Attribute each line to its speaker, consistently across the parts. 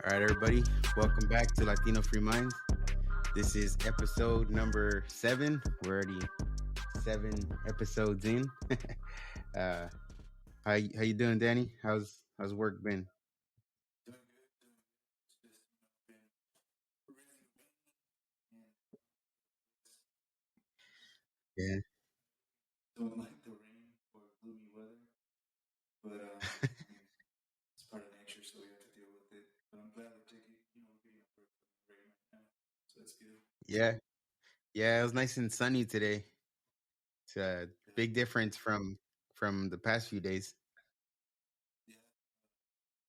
Speaker 1: All right, everybody, welcome back to Latino Free Minds. This is episode number 7. We're already 7 episodes in. uh, how you doing, Danny? How's work been?
Speaker 2: Doing good, doing good. It's just been really rainy and
Speaker 1: Yeah,
Speaker 2: don't like the rain or gloomy weather, but I mean it's part of nature, so we have to deal with it. But I'm glad we're taking, we're getting a break from the rain right now, so that's good.
Speaker 1: yeah, yeah. It was nice and sunny today. It's a
Speaker 2: Yeah,
Speaker 1: big difference from the past few days.
Speaker 2: yeah,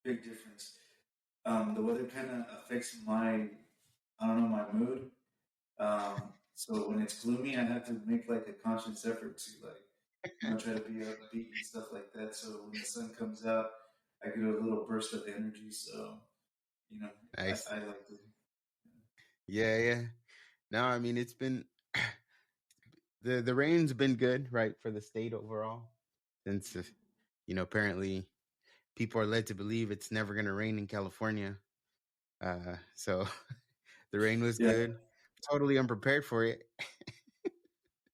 Speaker 2: big difference. The weather kind of affects I don't know, my mood. So when it's gloomy, I have to make like a conscious effort to try to be upbeat and stuff like that. So when the sun comes out, I get a little burst of energy. So you know,
Speaker 1: Nice.
Speaker 2: I like to.
Speaker 1: Yeah, yeah. No, I mean it's been the rain's been good, right, for the state overall. Since apparently people are led to believe it's never going to rain in California. So the rain was
Speaker 2: Yeah.
Speaker 1: good. Totally unprepared for it.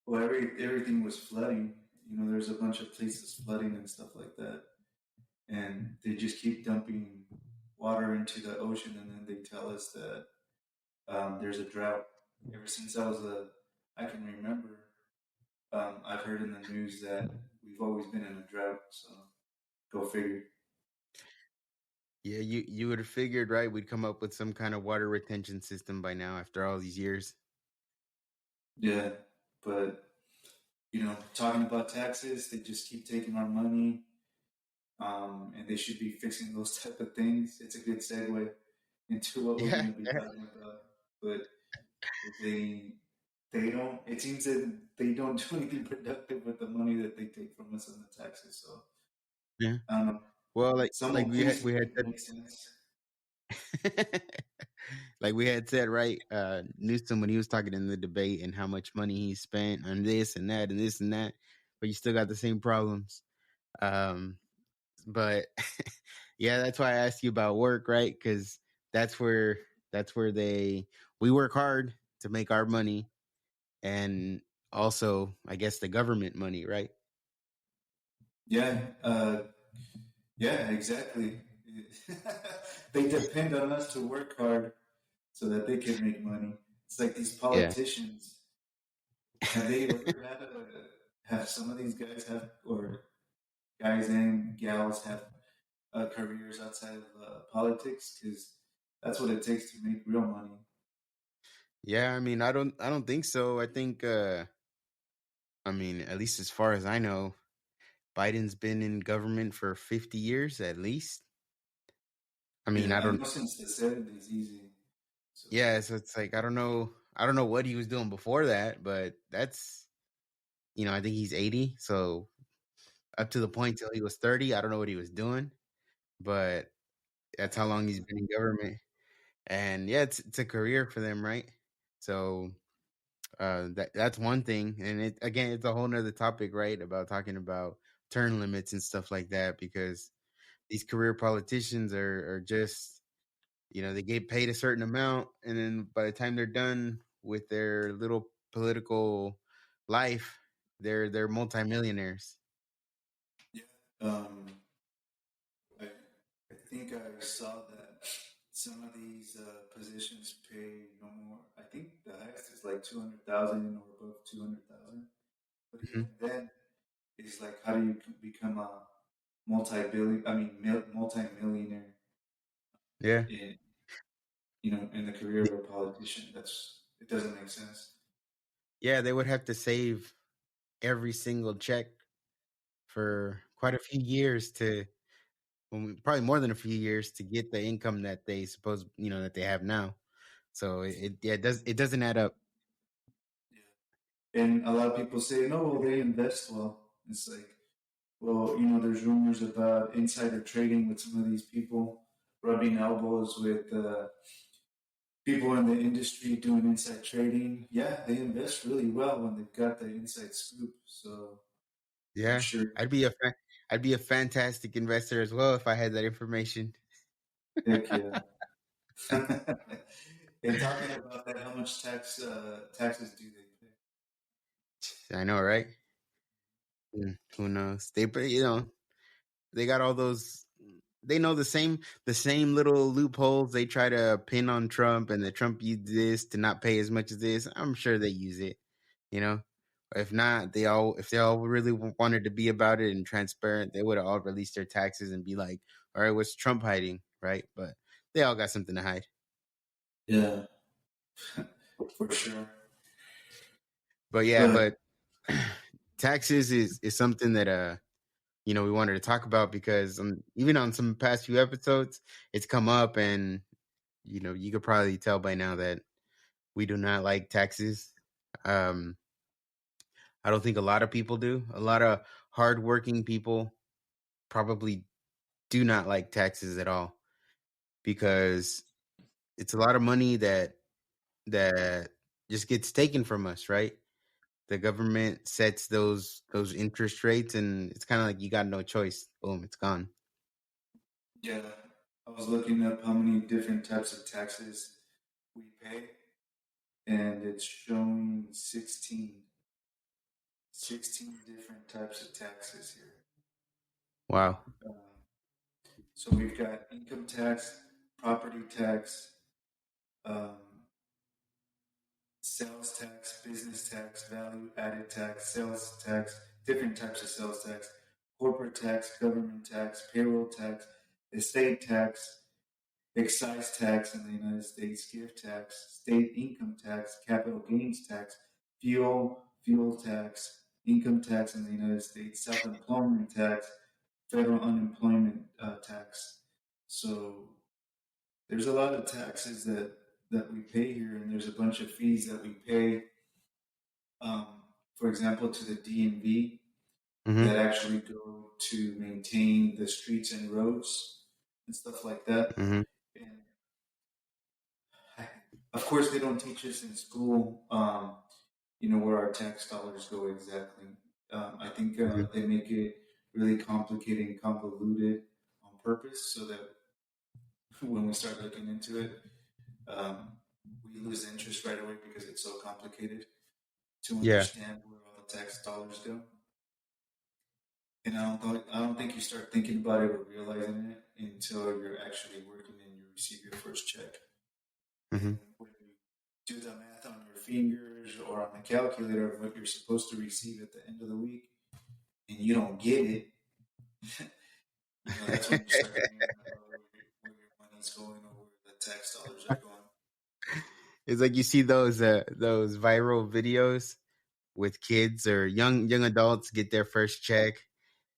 Speaker 2: Well, everything was flooding. There's a bunch of places flooding and stuff like that, and they just keep dumping water into the ocean, and then they tell us that there's a drought. Ever since I can remember, I've heard in the news that we've always been in a drought. So go figure.
Speaker 1: Yeah, you would have figured, right? We'd come up with some kind of water retention system by now after all these years.
Speaker 2: Yeah, but talking about taxes, they just keep taking our money, and they should be fixing those type of things. It's a good segue into what we're
Speaker 1: Yeah,
Speaker 2: going to be talking about. But they they don't. It seems that they don't do anything productive with the money that they take from us on the taxes. So
Speaker 1: yeah.
Speaker 2: I don't know.
Speaker 1: Well, like
Speaker 2: Someone please
Speaker 1: we had
Speaker 2: make it make sense.
Speaker 1: said, like we had said, right? Newsom when he was talking in the debate and how much money he spent on this and that and this and that, but you still got the same problems. Um, but yeah, that's why I asked you about work, right? Because that's where that's where they we work hard to make our money, and also I guess the government money, right?
Speaker 2: Yeah, yeah, exactly. They depend on us to work hard so that they can make money. It's like these
Speaker 1: Yeah,
Speaker 2: politicians. Have they ever had have some of these guys have or guys and gals have careers outside of politics? Because that's what it takes to make real money.
Speaker 1: yeah. I mean, I don't think so. I think, I mean, at least as far as I know, Biden's been in government for 50 years at least. I mean,
Speaker 2: Yeah,
Speaker 1: I
Speaker 2: I
Speaker 1: don't.
Speaker 2: know since the '70s, easy. So
Speaker 1: Yeah, so it's like I don't know what he was doing before that, but that's I think he's 80, so up to the point till he was 30, I don't know what he was doing, but that's how long he's been in government. And yeah, it's a career for them, right? So that's one thing. And it again, it's a whole nother topic, right? About talking about term limits and stuff like that, because these career politicians are just they get paid a certain amount, and then by the time they're done with their little political life, they're multimillionaires.
Speaker 2: yeah, I I think I saw that some of these positions pay no more. I think the highest is like 200,000 or above 200,000. But
Speaker 1: Mhm.
Speaker 2: even then, it's like how do you become a multi-billion? I mean, multi-millionaire
Speaker 1: Yeah.
Speaker 2: in in the career of a politician? It doesn't make sense.
Speaker 1: Yeah, they would have to save every single check for quite a few years probably more than a few years to get the income that they suppose, that they have now. So yeah, it doesn't add up.
Speaker 2: Yeah. And a lot of people say, no, well, they invest well. It's like, well, there's rumors about insider trading with some of these people, rubbing elbows with people in the industry doing inside trading. Yeah, they invest really well when they've got the inside scoop. So I'm
Speaker 1: Yeah,
Speaker 2: sure,
Speaker 1: I'd be a fantastic investor as well if I had that information.
Speaker 2: heck yeah. And talking about that, how much taxes do they pay?
Speaker 1: I know, right? Who knows? They got all those. They know the same little loopholes they try to pin on Trump, and that Trump used this to not pay as much as this. I'm sure they use it. You know, if not, if they all really wanted to be about it and transparent, they would have all released their taxes and be like, "All right, what's Trump hiding?" Right? But they all got something to hide.
Speaker 2: Yeah, for sure.
Speaker 1: But yeah,
Speaker 2: But
Speaker 1: but taxes is something that we wanted to talk about because even on some past few episodes, it's come up, and you could probably tell by now that we do not like taxes. Um, I don't think a lot of people do. A lot of hardworking people probably do not like taxes at all because it's a lot of money that just gets taken from us, right? The government sets those interest rates, and it's kind of like you got no choice. Boom, it's gone.
Speaker 2: yeah, I was looking up how many different types of taxes we pay, and it's showing 16 different types of taxes here.
Speaker 1: Wow.
Speaker 2: Um, so we've got income tax, property tax, um, sales tax, business tax, value added tax, sales tax, different types of sales tax, corporate tax, government tax, payroll tax, estate tax, excise tax in the United States, gift tax, state income tax, capital gains tax, fuel tax, income tax in the United States, self employment tax, federal unemployment tax. So there's a lot of taxes that we pay here, and there's a bunch of fees that we pay. Um, for example, to the DMV that
Speaker 1: Mm-hmm.
Speaker 2: actually go to maintain the streets and roads and stuff like that.
Speaker 1: Mm-hmm.
Speaker 2: And of course, they don't teach us in school, where our tax dollars go exactly. I think
Speaker 1: Mm-hmm.
Speaker 2: they make it really complicated and convoluted on purpose so that when we start looking into it, um, we lose interest right away because it's so complicated to
Speaker 1: Yeah.
Speaker 2: understand where all the tax dollars go. And I don't think you start thinking about it or realizing it until you're actually working and you receive your first check.
Speaker 1: Mm-hmm.
Speaker 2: And when you do the math on your fingers or on the calculator of what you're supposed to receive at the end of the week, and you don't get it, that's when you start thinking about where your money's going or where the tax dollars are going.
Speaker 1: It's like you see those viral videos with kids or young adults get their first check,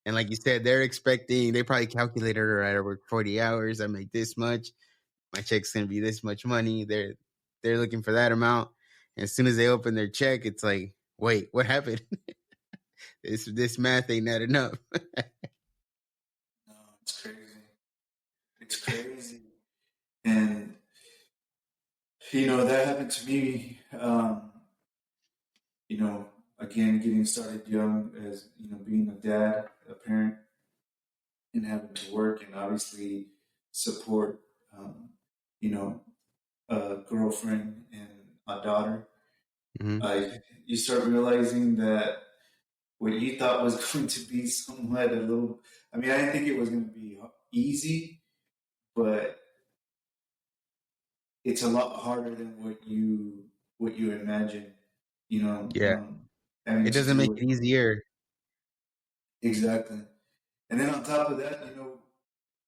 Speaker 1: and like you said, they probably calculated, all right, I work 40 hours, I make this much, my check's gonna be this much money. They're looking for that amount, and as soon as they open their check, it's like, wait, what happened? This math ain't adding up.
Speaker 2: No, it's crazy. It's crazy. And, that happened to me, again, getting started young as, being a dad, a parent, and having to work and obviously support, um, you know, a girlfriend and a daughter.
Speaker 1: Hmm.
Speaker 2: You start realizing that what you thought was going to be somewhat a little, I mean, I didn't think it was going to be easy, but it's a lot harder than what you imagine,
Speaker 1: Yeah,
Speaker 2: having
Speaker 1: it
Speaker 2: to
Speaker 1: doesn't
Speaker 2: do
Speaker 1: make
Speaker 2: with
Speaker 1: it easier.
Speaker 2: exactly. And then on top of that,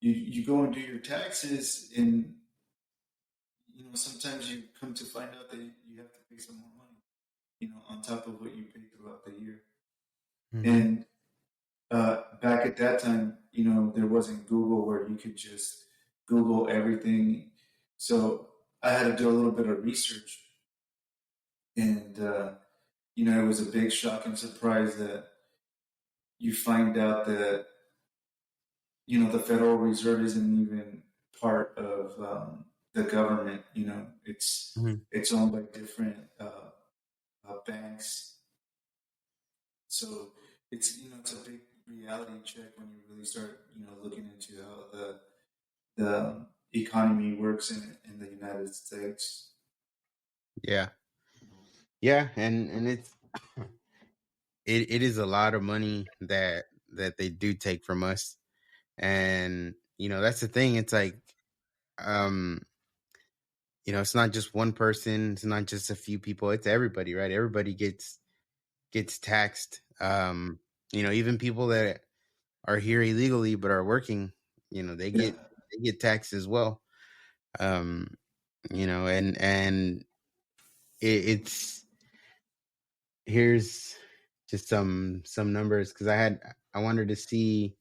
Speaker 2: you go and do your taxes, and sometimes you come to find out that you have to pay some more money, on top of what you pay throughout the year.
Speaker 1: Hmm.
Speaker 2: And back at that time, there wasn't Google where you could just Google everything. So I had to do a little bit of research, and it was a big shock and surprise that you find out that the Federal Reserve isn't even part of the government.
Speaker 1: Hmm.
Speaker 2: It's owned by different banks. So it's a big reality check when you really start looking into how the economy works in the United States.
Speaker 1: Yeah. Yeah, and it is a lot of money that they do take from us. And that's the thing. It's like, um it's not just one person, it's not just a few people, it's everybody, right? Everybody gets taxed. Even people that are here illegally but are working, they
Speaker 2: Yeah.
Speaker 1: get taxed as well. Um, and it's here's just some numbers, because I wanted to see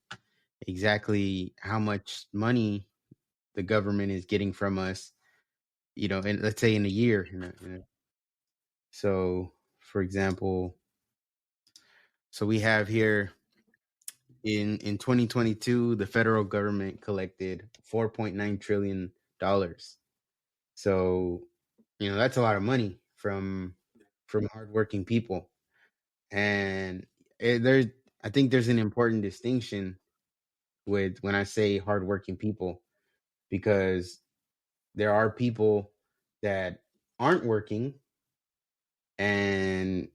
Speaker 1: exactly how much money the government is getting from us, and let's say in a year. So, for example, so we have here in 2022, the federal government collected 4.9 trillion dollars. So, that's a lot of money from hardworking people. And there's I think there's an important distinction with when I say hardworking people, because there are people that aren't working, and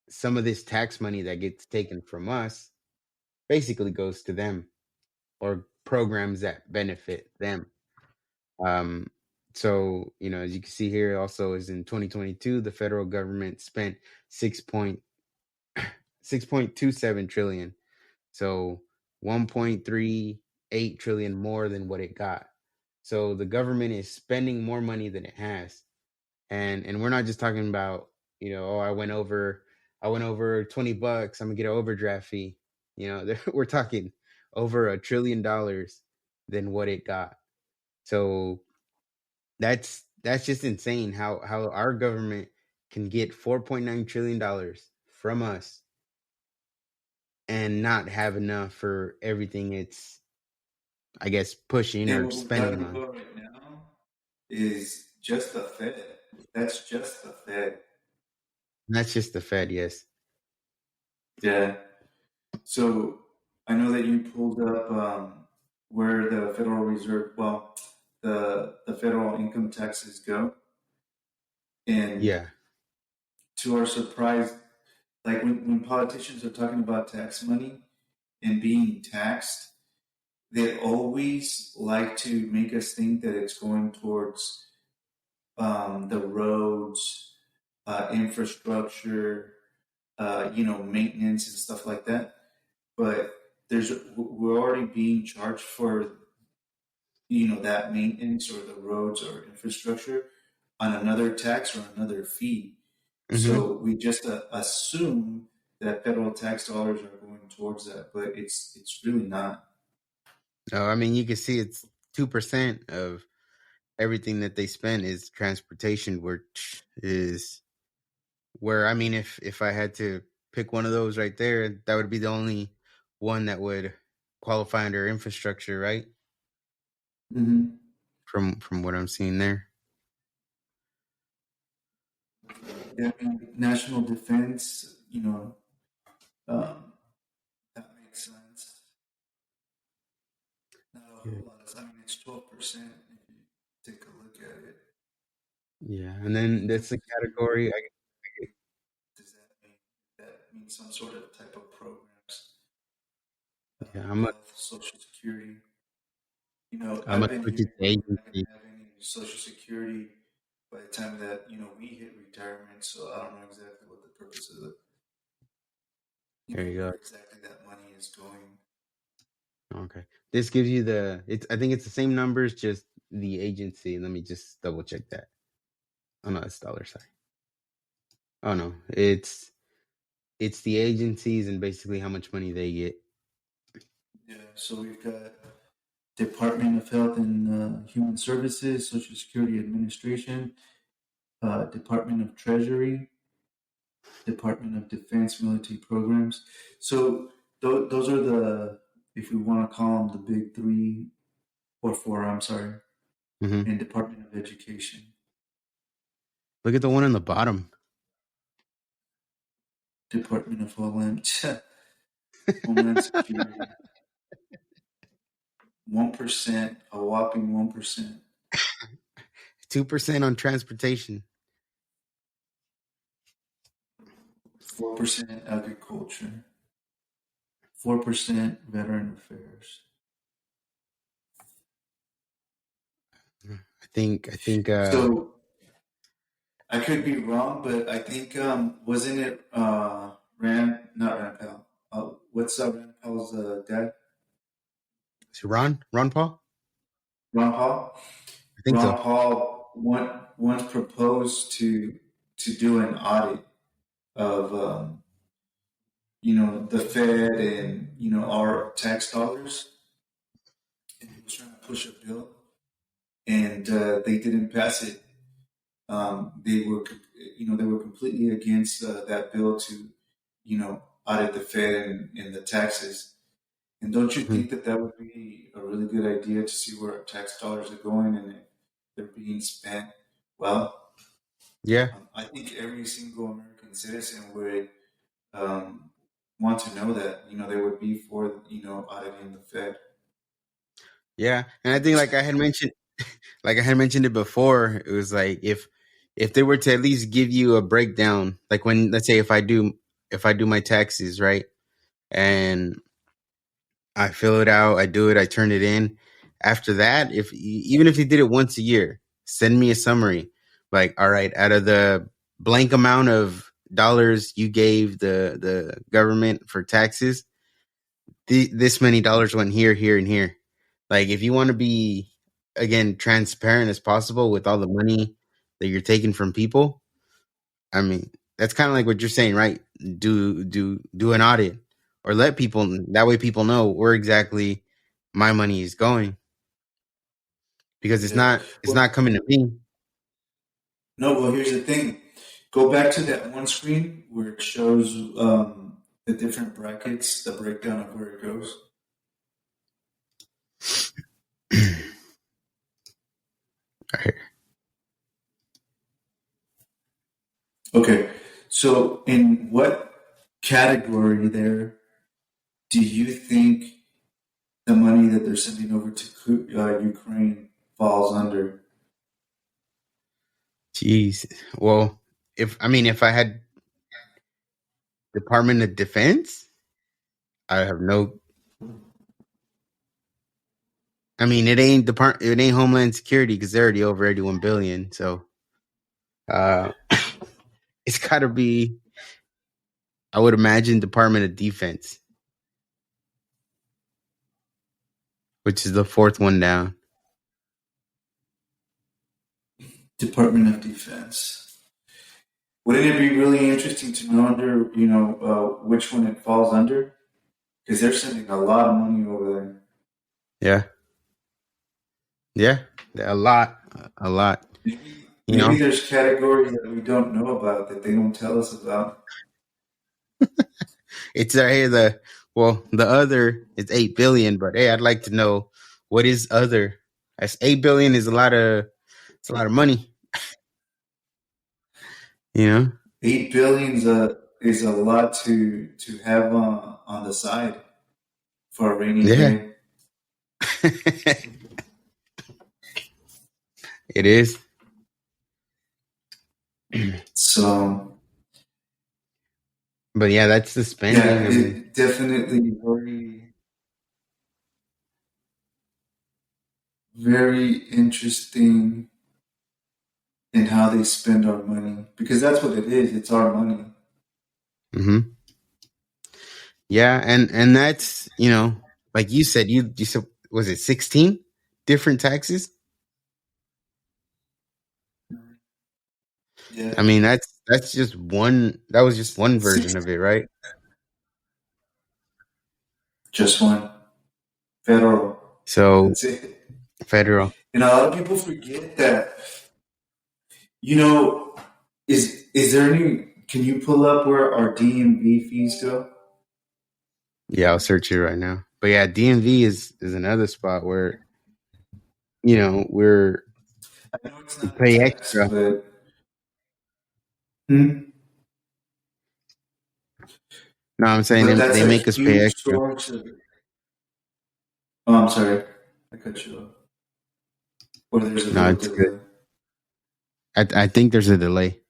Speaker 1: some of this tax money that gets taken from us basically goes to them, or programs that benefit them. Um, so, as you can see here, also is in 2022, the federal government spent 6.27 trillion. So 1.38 trillion more than what it got. So the government is spending more money than it has. And we're not just talking about, oh, I went over $20, I'm gonna get an overdraft fee. We're talking over $1 trillion than what it got. So that's just insane how our government can get $4.9 trillion from us and not have enough for everything it's, I guess, pushing
Speaker 2: And
Speaker 1: or
Speaker 2: what we're
Speaker 1: spending
Speaker 2: talking
Speaker 1: on.
Speaker 2: about right now is just the Fed. That's just the Fed.
Speaker 1: And that's just the Fed, yes.
Speaker 2: Yeah. So I know that you pulled up where the Federal Reserve, well, the federal income taxes go, and
Speaker 1: Yeah.
Speaker 2: to our surprise, like when politicians are talking about tax money and being taxed, they always like to make us think that it's going towards the roads, infrastructure, maintenance and stuff like that. But we're already being charged for that maintenance or the roads or infrastructure on another tax or another fee.
Speaker 1: Hmm.
Speaker 2: So we just assume that federal tax dollars are going towards that, but it's really not.
Speaker 1: No, I mean, you can see it's 2% of everything that they spend is transportation, which is where, I mean, if I had to pick one of those right there, that would be the only one that would qualify under infrastructure, right?
Speaker 2: Mm-hmm.
Speaker 1: From what I'm seeing there.
Speaker 2: Yeah, I mean, national defense, um, that makes sense. Not a
Speaker 1: Yeah.
Speaker 2: whole lot. I mean, it's 12% if you take a look at it.
Speaker 1: Yeah, and then that's the category.
Speaker 2: Does that mean that means some sort of type of programs,
Speaker 1: Yeah, I'm a
Speaker 2: health, social security?
Speaker 1: I'm
Speaker 2: I've
Speaker 1: a
Speaker 2: been
Speaker 1: switch it
Speaker 2: here.
Speaker 1: to
Speaker 2: We're not going
Speaker 1: agency.
Speaker 2: to have any social security by the time that we hit retirement. So I don't know exactly what the purpose of the
Speaker 1: There you
Speaker 2: where
Speaker 1: go.
Speaker 2: exactly that money is going.
Speaker 1: Okay. This gives you it's, I think it's the same numbers, just the agency. Let me just double check that. Oh no, it's dollar sign. Oh no, it's the agencies and basically how much money they get.
Speaker 2: Yeah. So we've got Department of Health and Human Services, Social Security Administration, Department of Treasury, Department of Defense Military Programs. So those are if we want to call them the big three or four, I'm sorry,
Speaker 1: Hmm.
Speaker 2: and Department of Education,
Speaker 1: Look at the one on the bottom.
Speaker 2: Department of Homeland Security. 1%, a whopping 1%.
Speaker 1: 2% on transportation.
Speaker 2: 4% agriculture. 4% veteran affairs.
Speaker 1: I think
Speaker 2: So I could be wrong, but I think wasn't it Rand, not Rand Paul. What's Rand Paul's dad?
Speaker 1: Ron Paul.
Speaker 2: Ron Paul.
Speaker 1: I think so.
Speaker 2: Ron Paul once proposed to do an audit of the Fed and our tax dollars, and he was trying to push a bill, and they didn't pass it. They were completely against that bill to audit the Fed and the taxes. And don't you
Speaker 1: Mhm.
Speaker 2: think that that would be a really good idea to see where our tax dollars are going and if they're being spent well?
Speaker 1: Yeah,
Speaker 2: I think every single American citizen would um, want to know that. They would be for auditing the Fed.
Speaker 1: yeah, and I think like I had mentioned it before. It was like if they were to at least give you a breakdown, like when let's say if I do my taxes right, and I fill it out, I do it, I turn it in. After that, if even if you did it once a year, send me a summary. Like, all right, out of the blank amount of dollars you gave the government for taxes, this many dollars went here, here, and here. Like, if you want to be again transparent as possible with all the money that you're taking from people, I mean, that's kind of like what you're saying, right? Do an audit or let people that way people know where exactly my money is going because it's
Speaker 2: Yeah.
Speaker 1: not
Speaker 2: Well,
Speaker 1: coming to me.
Speaker 2: no. Well, here's the thing. Go back to that one screen where it shows the different brackets, the breakdown of where it goes.
Speaker 1: Right.
Speaker 2: Okay. So, in what category there do you think the money that they're sending over to Ukraine falls under?
Speaker 1: Jeez. Well, if I had Department of Defense, I have no. I mean, it ain't Homeland Security because they're already over 81 billion. So uh, it's got to be. I would imagine Department of Defense, which is the fourth one down.
Speaker 2: Department of Defense. Wouldn't it be really interesting to know under which one it falls under? Because they're sending a lot of money over there.
Speaker 1: Yeah, yeah, a lot. You
Speaker 2: Maybe
Speaker 1: know,
Speaker 2: there's categories that we don't know about that they don't tell us about.
Speaker 1: it's hey the other is 8 billion, but hey, I'd like to know what is other. That's 8 billion is a lot of it's a lot of money. You know,
Speaker 2: 8 billion is a lot to have on the side for a rainy
Speaker 1: yeah,
Speaker 2: day.
Speaker 1: it is.
Speaker 2: So
Speaker 1: But yeah, that's the
Speaker 2: yeah,
Speaker 1: spending. I mean,
Speaker 2: it definitely very interesting in how they spend our money because that's what it is. It's our money.
Speaker 1: hmm yeah, and that's like you said was it 16 different taxes?
Speaker 2: Yeah,
Speaker 1: I mean, that's just one. That was just one version of it, right?
Speaker 2: just one federal.
Speaker 1: So
Speaker 2: That's it.
Speaker 1: federal.
Speaker 2: And a lot of people forget that. You know, is there any? Can you pull up where our DMV fees go?
Speaker 1: Yeah, I'll search it right now. But yeah, DMV is another spot where we're
Speaker 2: I know it's
Speaker 1: we
Speaker 2: not a
Speaker 1: pay
Speaker 2: tax,
Speaker 1: extra.
Speaker 2: but hmm,
Speaker 1: No, I'm saying
Speaker 2: but
Speaker 1: they
Speaker 2: that's
Speaker 1: they
Speaker 2: a
Speaker 1: make us pay
Speaker 2: huge
Speaker 1: extra.
Speaker 2: source of. Oh, I'm sorry. I cut you off. Or there's a
Speaker 1: No,
Speaker 2: little
Speaker 1: it's good.
Speaker 2: delay.
Speaker 1: I think there's a delay.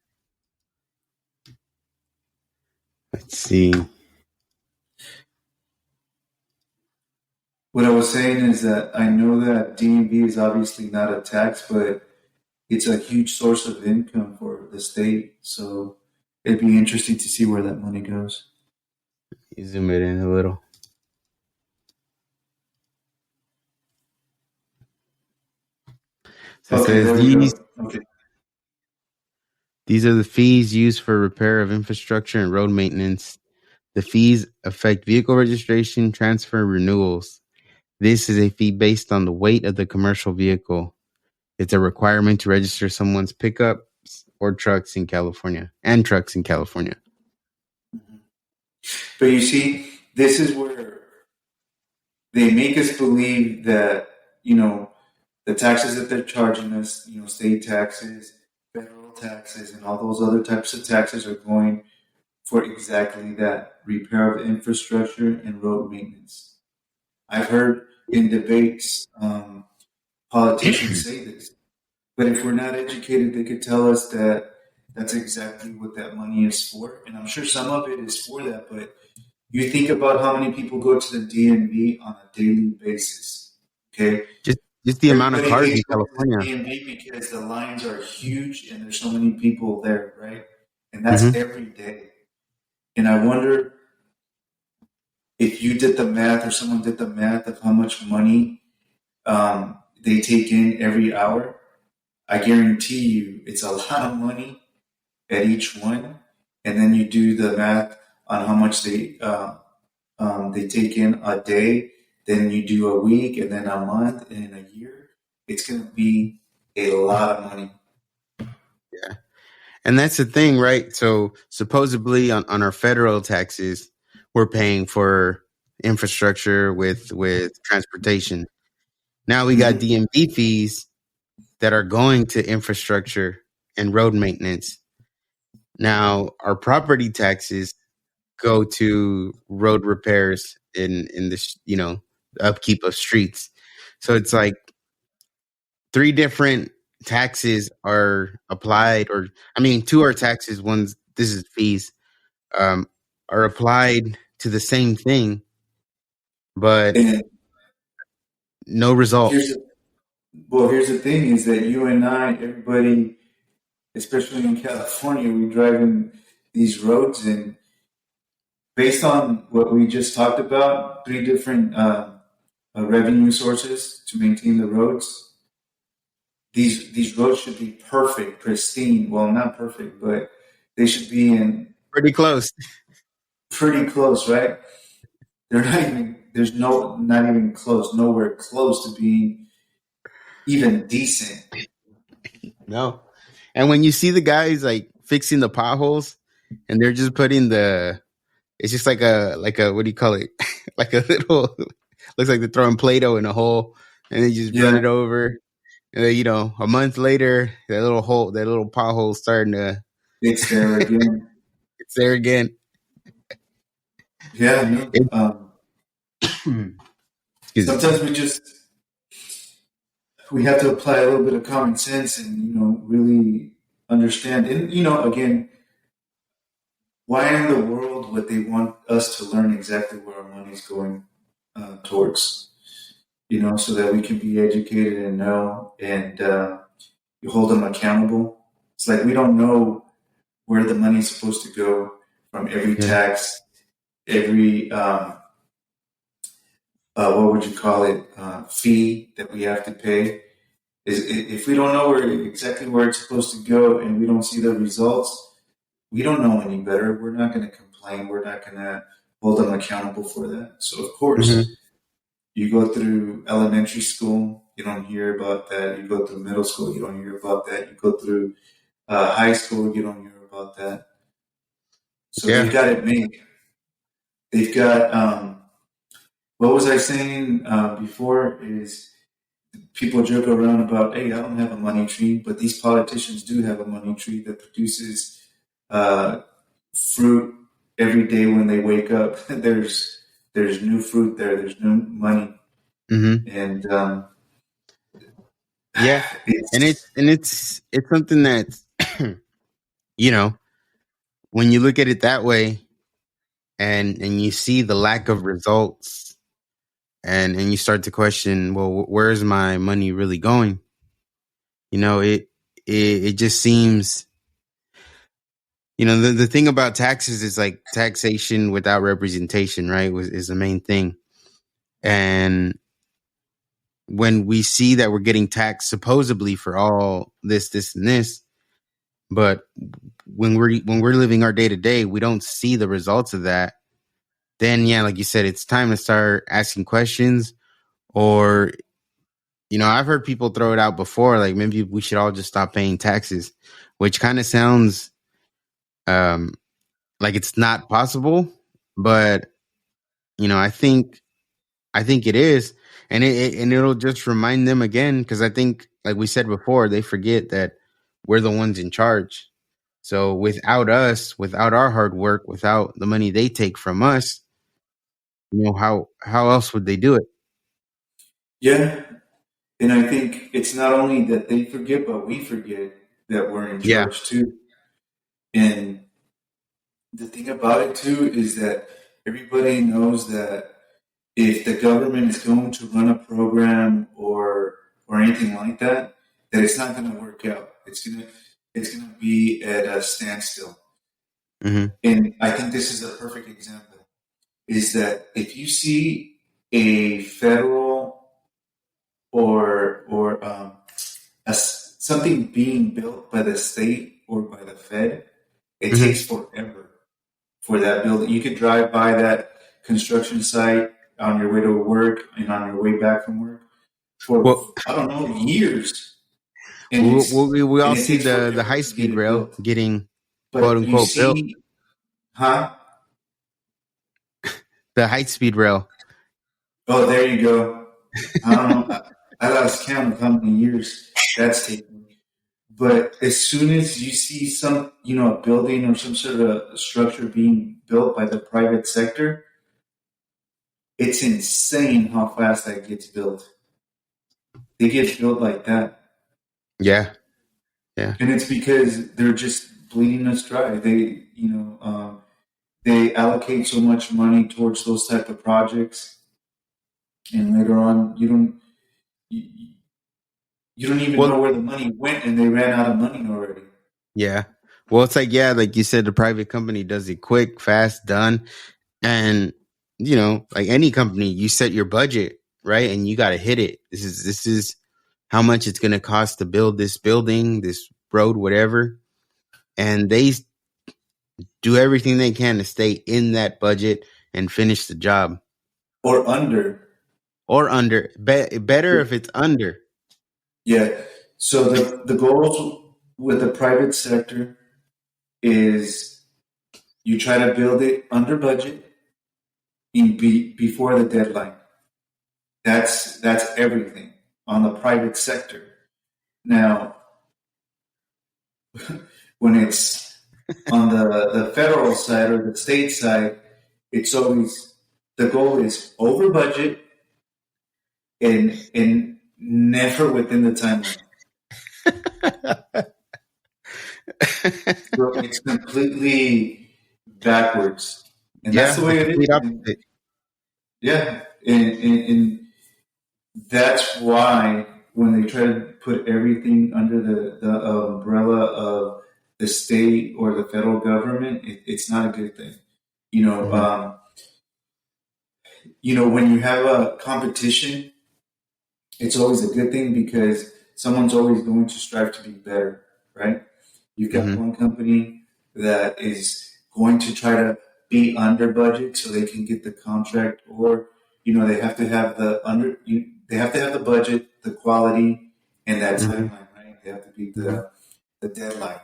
Speaker 1: Let's see.
Speaker 2: What I was saying is that I know that DMV is obviously not a tax, but it's a huge source of income for the state. So it'd be interesting to see where that money goes.
Speaker 1: You zoom it in a little. So it
Speaker 2: Okay,
Speaker 1: says
Speaker 2: there we
Speaker 1: these
Speaker 2: go. Okay.
Speaker 1: these are the fees used for repair of infrastructure and road maintenance. The fees affect vehicle registration, transfer, and renewals. This is a fee based on the weight of the commercial vehicle. It's a requirement to register someone's pickups or trucks in California and trucks in California.
Speaker 2: But you see, this is where they make us believe that, you know, the taxes that they're charging us, you know, state taxes, federal taxes, and all those other types of taxes are going for exactly that repair of infrastructure and road maintenance. I've heard in debates politicians say this, but if we're not educated, they could tell us that that's exactly what that money is for. And I'm sure some of it is for that, but you think about how many people go to the DMV on a daily basis. Okay.
Speaker 1: Just just the amount of
Speaker 2: Everybody
Speaker 1: cars in
Speaker 2: hates going to the
Speaker 1: California.
Speaker 2: DMV because the lines are huge and there's so many people there, right? And that's
Speaker 1: Hmm.
Speaker 2: every day. And I wonder if you did the math or someone did the math of how much money they take in every hour. I guarantee you it's a lot of money at each one. And then you do the math on how much they take in a day, then you do a week, and then a month, and a year. It's going to be a lot of money.
Speaker 1: Yeah. And that's the thing, right? So supposedly on our federal taxes, we're paying for infrastructure with transportation. Now we got
Speaker 2: Mm-hmm.
Speaker 1: DMV fees that are going to infrastructure and road maintenance. Now our property taxes go to road repairs in this, upkeep of streets. So it's like three different taxes are applied, or I mean, two are taxes, one's this is fees, um, are applied to the same thing, but
Speaker 2: And
Speaker 1: no
Speaker 2: here's
Speaker 1: results.
Speaker 2: the, well, here's the thing: is that you and I, everybody, especially in California, we drive in these roads, and based on what we just talked about, three different revenue sources to maintain the roads. These roads should be perfect, pristine. Well, not perfect, but they should be in
Speaker 1: Pretty close.
Speaker 2: pretty close, right? They're not even. There's not even close. Nowhere close to being even decent.
Speaker 1: No. And when you see the guys like fixing the potholes and they're just putting it's just like a what do you call it? Like a little looks like they're throwing Play-Doh in a hole and they just run
Speaker 2: Yeah,
Speaker 1: it over. And then, a month later, that little pothole starting to
Speaker 2: it's there again.
Speaker 1: it's there again.
Speaker 2: Yeah, no.
Speaker 1: It, excuse me.
Speaker 2: Sometimes we have to apply a little bit of common sense and really understand. And again, why in the world would they want us to learn exactly where our money's going towards? So that we can be educated and know, and you hold them accountable. It's like we don't know where the money's supposed to go from every
Speaker 1: Yeah.
Speaker 2: tax, every what would you call it, fee that we have to pay. If we don't know exactly where it's supposed to go and we don't see the results, we don't know any better. We're not going to complain. We're not going to hold them accountable for that. So, of
Speaker 1: Hmm.
Speaker 2: course, you go through elementary school, you don't hear about that. You go through middle school, you don't hear about that. You go through high school, you don't hear about that. So they've
Speaker 1: Yeah.
Speaker 2: got it made. They've got, what was I saying before? Is people joke around about, hey, I don't have a money tree, but these politicians do have a money tree that produces uh, fruit every day when they wake up. There's new fruit there. There's new money,
Speaker 1: Hmm.
Speaker 2: and
Speaker 1: Yeah,
Speaker 2: It's
Speaker 1: and it's something that you know when you look at it that way, and you see the lack of results, and you start to question, well, where's my money really going? You know, it just seems, the thing about taxes is like taxation without representation, right? Is the main thing. And when we see that we're getting taxed supposedly for all this, and this, but when we're living our day to day, we don't see the results of that. Then, yeah, like you said, it's time to start asking questions. Or, I've heard people throw it out before, like maybe we should all just stop paying taxes, which kind of sounds um like it's not possible. But I think it is. And it'll just remind them again, because I think, like we said before, they forget that we're the ones in charge. So without us, without our hard work, without the money they take from us, how else would they do it?
Speaker 2: yeah, and I think it's not only that they forget, but we forget that we're in
Speaker 1: Yeah.
Speaker 2: charge too. And the thing about it too is that everybody knows that if the government is going to run a program or anything like that, that it's not going to work out. It's gonna be at a standstill.
Speaker 1: Hmm.
Speaker 2: And I think this is a perfect example. Is that if you see a federal or something being built by the state or by the Fed, it
Speaker 1: Hmm.
Speaker 2: takes forever for that building. You could drive by that construction site on your way to work and on your way back from work for
Speaker 1: Well,
Speaker 2: I don't know years, and
Speaker 1: we all
Speaker 2: it
Speaker 1: see
Speaker 2: takes
Speaker 1: the
Speaker 2: forever
Speaker 1: high
Speaker 2: to get
Speaker 1: speed
Speaker 2: it
Speaker 1: rail
Speaker 2: built.
Speaker 1: getting quote
Speaker 2: But you
Speaker 1: unquote built.
Speaker 2: see, huh?
Speaker 1: The high speed rail.
Speaker 2: Oh, there you go. I don't know. I lost count of how many years that's taken. But as soon as you see a building or some sort of structure being built by the private sector, it's insane how fast that gets built. They get built like that.
Speaker 1: Yeah, yeah.
Speaker 2: And it's because they're just bleeding us dry. They allocate so much money towards those type of projects, and later on, you, you don't even
Speaker 1: Well,
Speaker 2: know where the money went, and they ran out of money already.
Speaker 1: yeah. Well, it's like, yeah, like you said, the private company does it quick, fast, done. And like any company, you set your budget, right? And you got to hit it. This is how much it's going to cost to build this building, this road, whatever. And they do everything they can to stay in that budget and finish the job,
Speaker 2: Or under.
Speaker 1: or under. Better if it's under.
Speaker 2: Yeah. So the goals with the private sector is you try to build it under budget before the deadline. That's everything on the private sector. Now, when it's on the federal side or the state side, it's always the goal is over budget and never within the timeline. So it's completely backwards, and that's
Speaker 1: Yeah,
Speaker 2: the
Speaker 1: the
Speaker 2: way it
Speaker 1: complete
Speaker 2: is. And
Speaker 1: opposite.
Speaker 2: yeah, and that's why when they try to put everything under the umbrella of the state or the federal government, it's not a good thing. You know,
Speaker 1: Hmm.
Speaker 2: um, when you have a competition, it's always a good thing because someone's always going to strive to be better, right? You've got
Speaker 1: Hmm.
Speaker 2: one company that is going to try to be under budget so they can get the contract, or they have to have they have to have the budget, the quality, and that
Speaker 1: Hmm.
Speaker 2: timeline, right? They have to beat
Speaker 1: Hmm.
Speaker 2: the deadline.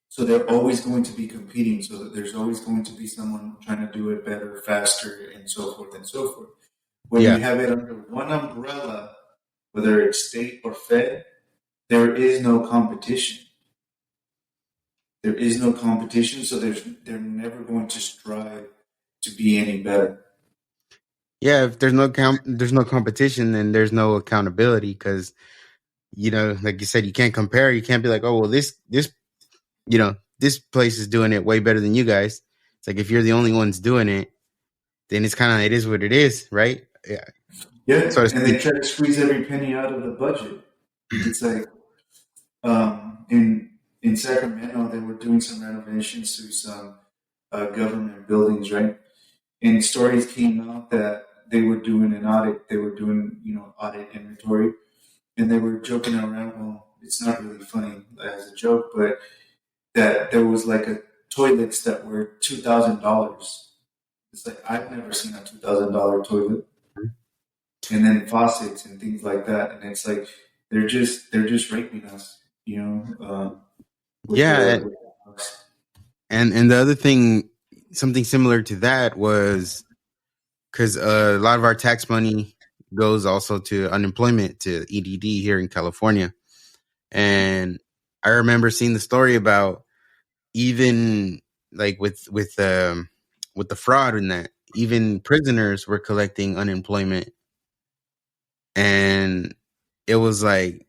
Speaker 2: So they're always going to be competing. So that there's always going to be someone trying to do it better, faster, and so forth and so forth. When you
Speaker 1: Yeah.
Speaker 2: have it under one umbrella, whether it's state or Fed, there is no competition. There is no competition, so they're never going to strive to be any better.
Speaker 1: Yeah, if there's no competition, then there's no accountability, because like you said, you can't compare. You can't be like, oh well, this place is doing it way better than you guys. It's like if you're the only ones doing it, then it is what it is, right? Yeah,
Speaker 2: Yeah,
Speaker 1: so to
Speaker 2: and they
Speaker 1: speak.
Speaker 2: try to squeeze every penny out of the budget. It's like in Sacramento, they were doing some renovations to some government buildings, right? And stories came out that they were doing an audit. They were doing, audit inventory, and they were joking around. Well, it's not really funny as a joke, but that there was like a toilets that were $2,000. It's like I've never seen a $2,000 toilet, and then faucets and things like that. And it's like they're just raping us, with
Speaker 1: Yeah,
Speaker 2: the with the
Speaker 1: and the other thing, something similar to that was because a lot of our tax money goes also to unemployment, to EDD here in California. And I remember seeing the story about even like with the fraud in that even prisoners were collecting unemployment, and it was like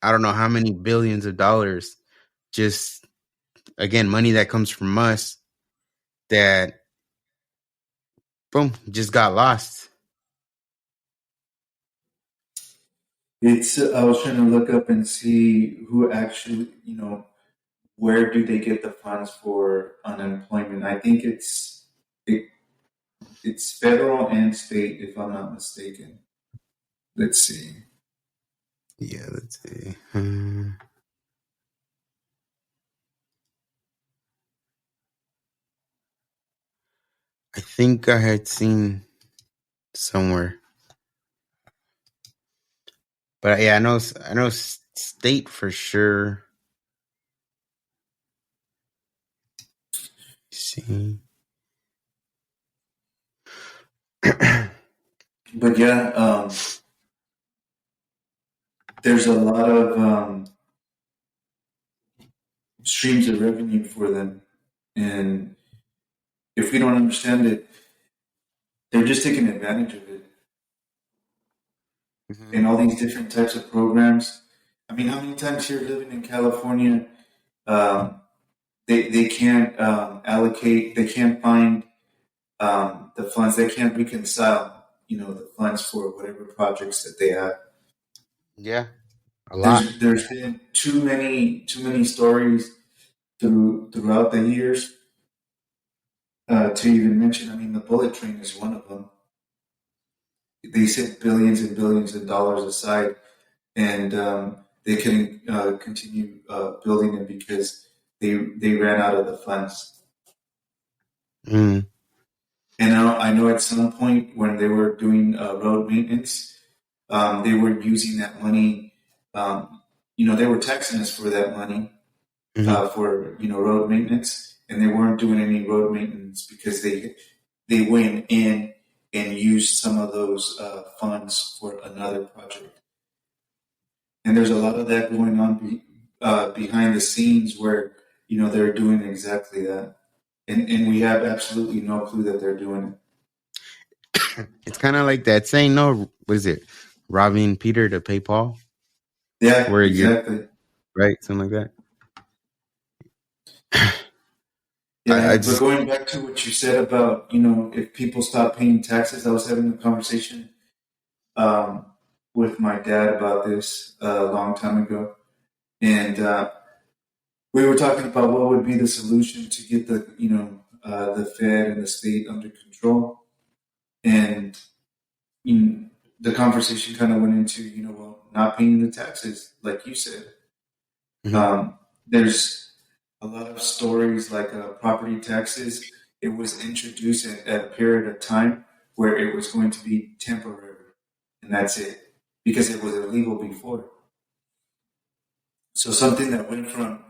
Speaker 1: I don't know how many billions of dollars, just again money that comes from us that boom just got lost.
Speaker 2: It's I was trying to look up and see who actually, where do they get the funds for unemployment? I think it's federal and state, if I'm not mistaken. Let's see.
Speaker 1: Yeah, let's see. I think I had seen somewhere, but yeah, I know state for sure. See.
Speaker 2: But yeah, there's a lot of streams of revenue for them, and if we don't understand it, they're just taking advantage of it.
Speaker 1: Mhm.
Speaker 2: In all these different types of programs. I mean, how many times here living in California, um, they can't allocate, they can't find the funds, they can't reconcile, the funds for whatever projects that they have.
Speaker 1: Yeah, a lot.
Speaker 2: There's been too many stories throughout the years to even mention. I mean, the bullet train is one of them. They set billions and billions of dollars aside, and they couldn't continue building it because they ran out of the funds.
Speaker 1: Mm.
Speaker 2: And I know at some point when they were doing road maintenance, they were using that money. They were taxing us for that money
Speaker 1: Hmm.
Speaker 2: for road maintenance, and they weren't doing any road maintenance because they went in and used some of those funds for another project. And there's a lot of that going on behind the scenes where they're doing exactly that, and we have absolutely no clue that they're doing it.
Speaker 1: It's kind of like that saying, no, was it robbing Peter to pay Paul?
Speaker 2: Yeah,
Speaker 1: Where you're
Speaker 2: exactly.
Speaker 1: right, something like that. I
Speaker 2: Yeah, but
Speaker 1: just,
Speaker 2: going back to what you said about if people stop paying taxes, I was having a conversation um, with my dad about this a long time ago, and we were talking about what would be the solution to get the Fed and the state under control, and you the conversation kind of went into well, not paying the taxes, like you said.
Speaker 1: mhm,
Speaker 2: There's a lot of stories like property taxes. It was introduced at a period of time where it was going to be temporary, and that's it, because it was illegal before. So something that went from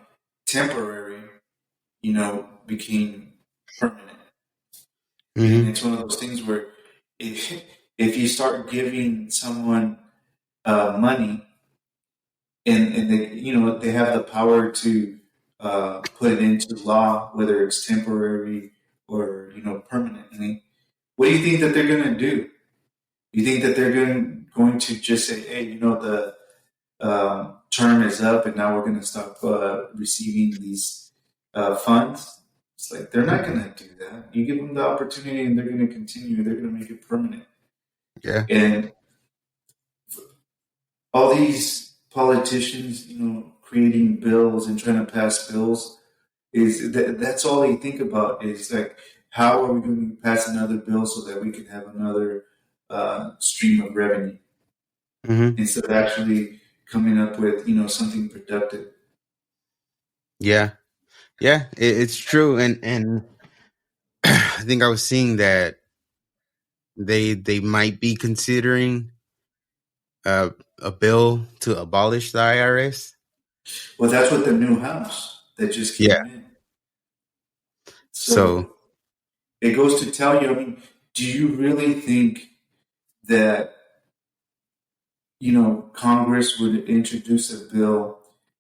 Speaker 2: temporary, became permanent. And
Speaker 1: mhm,
Speaker 2: it's one of those things where if you start giving someone money, and they they have the power to put it into law, whether it's temporary or permanently. What do you think that they're going to do? You think that they're going to just say, hey, term is up and now we're going to stop receiving these funds. It's like they're not going to do that. You give them the opportunity and they're going to continue. They're going to make it permanent.
Speaker 1: Yeah.
Speaker 2: And all these politicians, creating bills and trying to pass bills that's all they think about is like how are we going to pass another bill so that we can have another stream of revenue
Speaker 1: Hmm.
Speaker 2: instead of actually coming up with something productive.
Speaker 1: Yeah. Yeah. It's true. And I think I was seeing that they might be considering uh, a bill to abolish the IRS.
Speaker 2: Well, that's what the new house that just
Speaker 1: Yeah.
Speaker 2: came in.
Speaker 1: So
Speaker 2: So it goes to tell you. I mean, do you really think that Congress would introduce a bill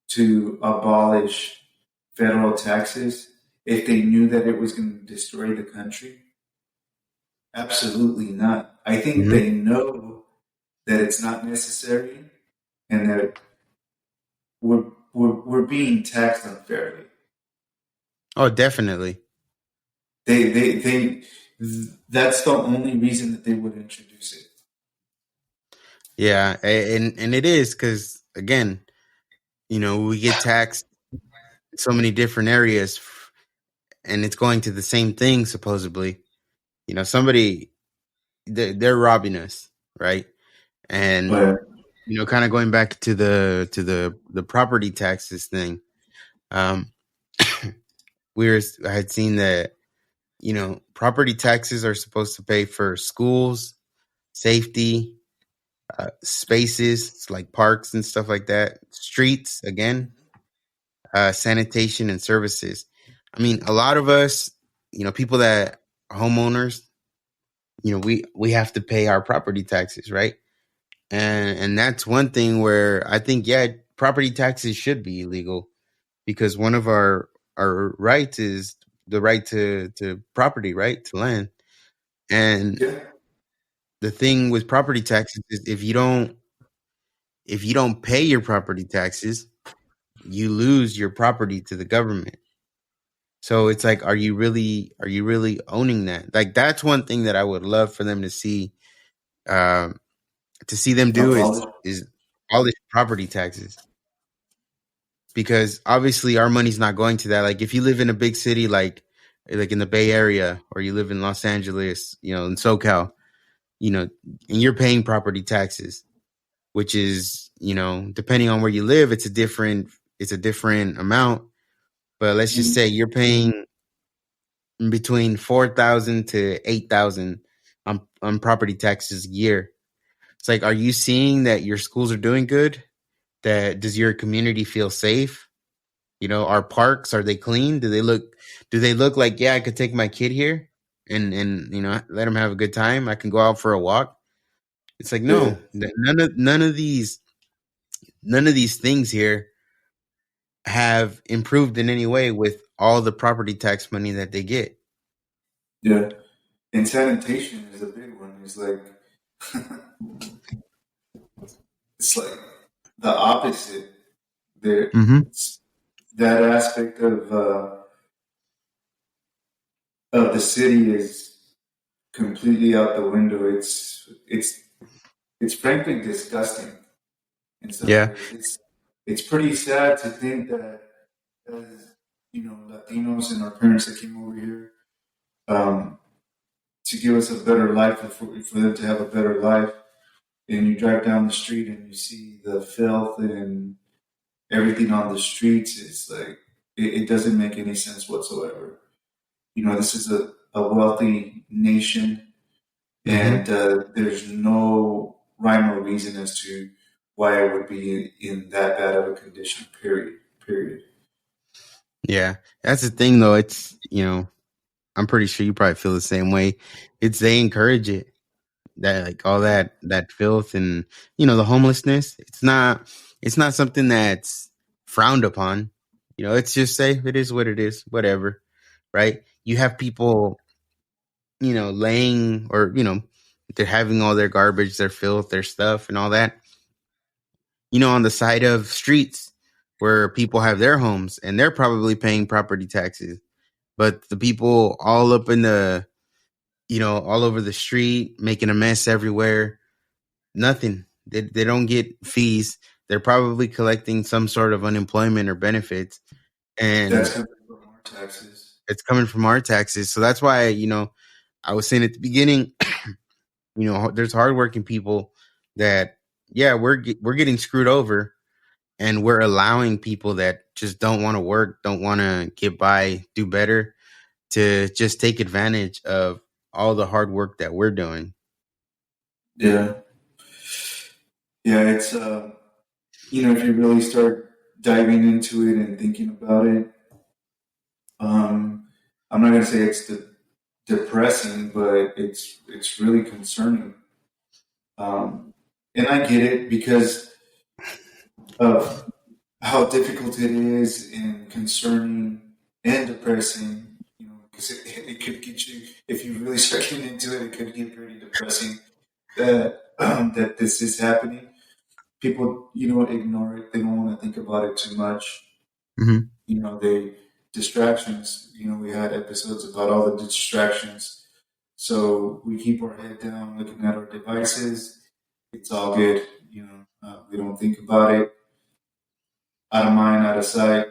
Speaker 2: to abolish federal taxes if they knew that it was going to destroy the country? Absolutely not. I think
Speaker 1: mhm.
Speaker 2: they know that it's not necessary and that we're being taxed unfairly.
Speaker 1: Oh, definitely.
Speaker 2: They that's the only reason that they would introduce it.
Speaker 1: Yeah, and it is because again, we get taxed in so many different areas, and it's going to the same thing supposedly. Somebody they're robbing us, right? And
Speaker 2: But
Speaker 1: kind of going back to the property taxes thing. Um, I had seen that property taxes are supposed to pay for schools, safety, spaces like parks and stuff like that, streets again, sanitation and services. I mean, a lot of us, people that are homeowners, we have to pay our property taxes, right? And that's one thing where I think, yeah, property taxes should be illegal because one of our rights is the right to property, right, to land. And
Speaker 2: yeah,
Speaker 1: the thing with property taxes is if you don't pay your property taxes, you lose your property to the government. So it's like, are you really owning that? Like that's one thing that I would love for them um, to see them do is
Speaker 2: abolish.
Speaker 1: is abolish property taxes because obviously our money's not going to that. Like if you live in a big city like in the Bay Area or you live in Los Angeles, in SoCal, and you're paying property taxes, which is, depending on where you live, it's a different amount. But let's just say
Speaker 2: Mhm.
Speaker 1: you're paying between 4,000 to 8,000 on property taxes a year. It's like, are you seeing that your schools are doing good? That does your community feel safe? Our parks, are they clean? Do they look like, yeah, I could take my kid here and let him have a good time. I can go out for a walk. It's like,
Speaker 2: Yeah,
Speaker 1: no, none of these things here have improved in any way with all the property tax money that they get.
Speaker 2: yeah. And sanitation is a big one. It's like the opposite. There,
Speaker 1: Mm-hmm.
Speaker 2: that aspect of the city is completely out the window. It's frankly disgusting in some
Speaker 1: Yeah.
Speaker 2: ways. It's pretty sad to think that as Latinos and our parents that came over here um, to give us a better life and for them to have a better life, and you drive down the street and you see the filth and everything on the streets. It's like it doesn't make any sense whatsoever. This is a wealthy nation,
Speaker 1: Mm-hmm.
Speaker 2: and there's no rhyme or reason as to why it would be in that bad of a condition. Period. Period.
Speaker 1: Yeah. That's the thing though. It's, I'm pretty sure you probably feel the same way. It's they encourage it. That like all that filth and the homelessness. It's not something that's frowned upon. It's just say it is what it is, whatever. Right? You have people, laying or they're having all their garbage, their filth, their stuff and all that. on the side of streets where people have their homes and they're probably paying property taxes. But the people all up in the, all over the street, making a mess everywhere, nothing. They don't get fees. They're probably collecting some sort of unemployment or benefits.
Speaker 2: That's
Speaker 1: And
Speaker 2: coming from our taxes.
Speaker 1: it's coming from our taxes. So that's why, I was saying at the beginning, there's hardworking people that, yeah, we're getting screwed over, and we're allowing people that just don't want to work, don't want to get by, do better, to just take advantage of all the hard work that we're doing.
Speaker 2: Yeah, yeah. It's if you really start diving into it and thinking about it, I'm not gonna say it's depressing, but it's really concerning. And I get it because of how difficult it is and concerning and depressing. Because it could get you, if you really start getting into it, it could get pretty depressing that that this is happening. People, ignore it. They don't want to think about it too much.
Speaker 1: Mm-hmm.
Speaker 2: They distractions. We had episodes about all the distractions. So we keep our head down, looking at our devices. It's all good. We don't think about it. Out of mind, out of sight.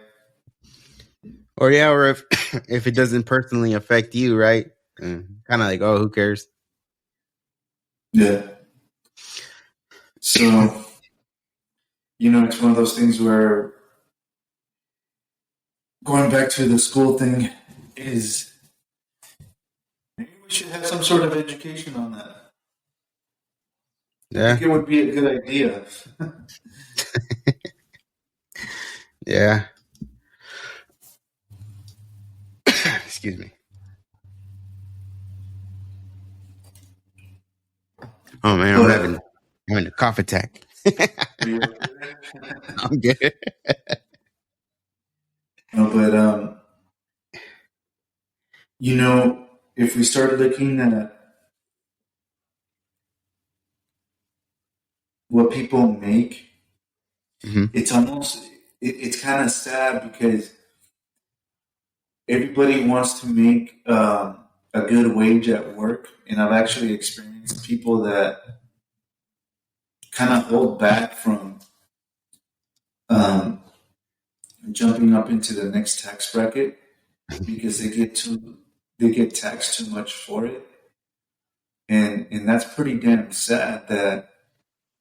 Speaker 1: Or yeah, or if if it doesn't personally affect you, right? Kind of like, oh, who cares?
Speaker 2: Yeah. So, it's one of those things where going back to the school thing is maybe we should have some sort of education on that. I
Speaker 1: Yeah,
Speaker 2: think it would be a good idea.
Speaker 1: yeah. Excuse me. Oh man,
Speaker 2: But
Speaker 1: I'm having a cough attack.
Speaker 2: are you okay there?
Speaker 1: I'm good.
Speaker 2: No, but if we started looking at what people make,
Speaker 1: Hmm.
Speaker 2: it's almost it's kind of sad because everybody wants to make a good wage at work, and I've actually experienced people that kind of hold back from um, jumping up into the next tax bracket because they get taxed too much for it, and that's pretty damn sad that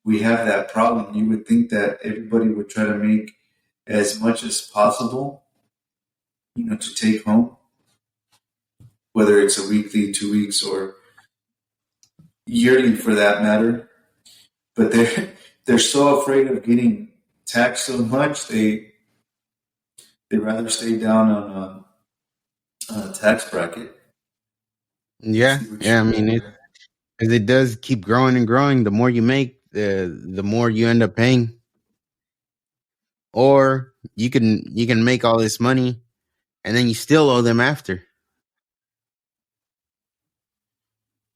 Speaker 2: we have that problem. You would think that everybody would try to make as much as possible, to take home, whether it's a weekly, 2 weeks, or yearly for that matter. But they're so afraid of getting taxed so much they rather stay down on a tax bracket.
Speaker 1: Yeah,
Speaker 2: See what
Speaker 1: yeah. I
Speaker 2: you
Speaker 1: mean,
Speaker 2: got there.
Speaker 1: because it does keep growing and growing. The more you make, the more you end up paying. Or you can make all this money and then you still owe them after.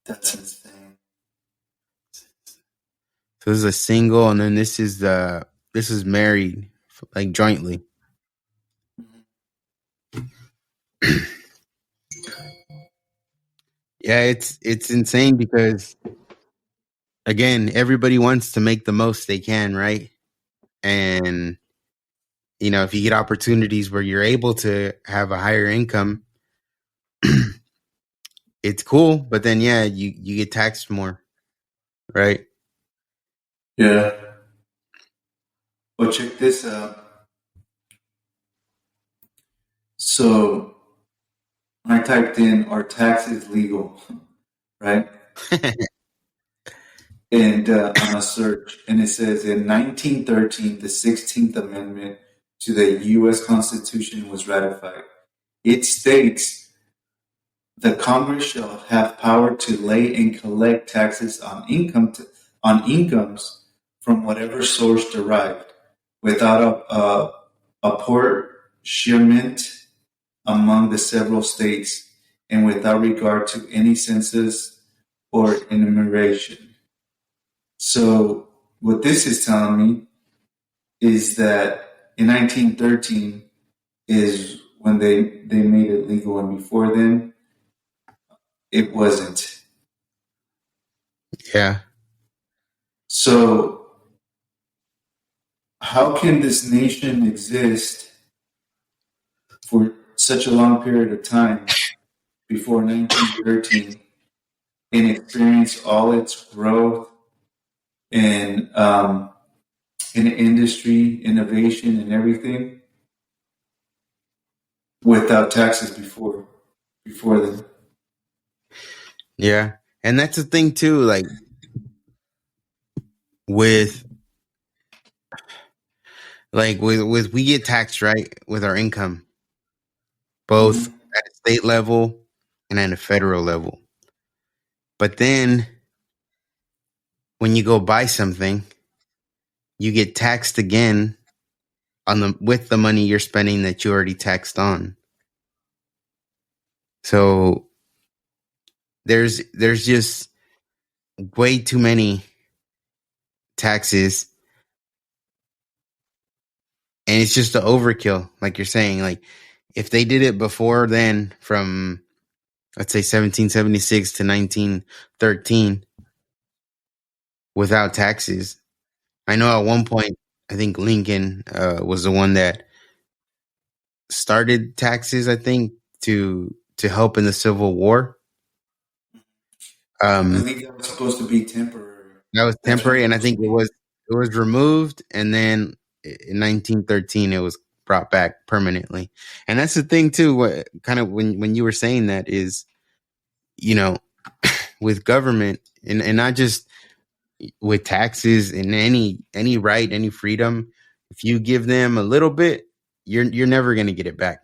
Speaker 2: That's insane.
Speaker 1: So this is a single, and then this is married, like jointly. Yeah, it's insane because again, everybody wants to make the most they can, right? And if you get opportunities where you're able to have a higher income, it's cool. But then, yeah, you get taxed more, right?
Speaker 2: Yeah. Well, check this out. So I typed in "Are taxes legal?" right? And on a search, and it says in 1913, the 16th Amendment to the U.S. Constitution was ratified. It states the Congress shall have power to lay and collect taxes on on incomes from whatever source derived, without apportionment among the several states, and without regard to any census or enumeration. So what this is telling me is that in 1913 is when they made it legal, and before then it wasn't.
Speaker 1: Yeah.
Speaker 2: So how can this nation exist for such a long period of time before 1913 and experience all its growth and in industry, innovation, and everything without taxes before then?
Speaker 1: Yeah. And that's the thing too, like with with we get taxed, right, with our income, both
Speaker 2: Mm-hmm.
Speaker 1: at a state level and at a federal level. But then when you go buy something, you get taxed again on the with the money you're spending that you already taxed on. So there's just way too many taxes, and it's just an overkill, like you're saying. Like if they did it before then, from let's say 1776 to 1913, without taxes. I know at one point, I think Lincoln was the one that started taxes. I think to help in the Civil War.
Speaker 2: I
Speaker 1: Um,
Speaker 2: believe that was supposed to be temporary.
Speaker 1: that was
Speaker 2: That's when
Speaker 1: temporary,
Speaker 2: they
Speaker 1: and
Speaker 2: were
Speaker 1: I think
Speaker 2: supposed.
Speaker 1: it was removed, and then in 1913 it was brought back permanently. And that's the thing too. What kind of when you were saying that is, you know, with government and not just with taxes and any right, any freedom, if you give them a little bit, you're never going to get it back.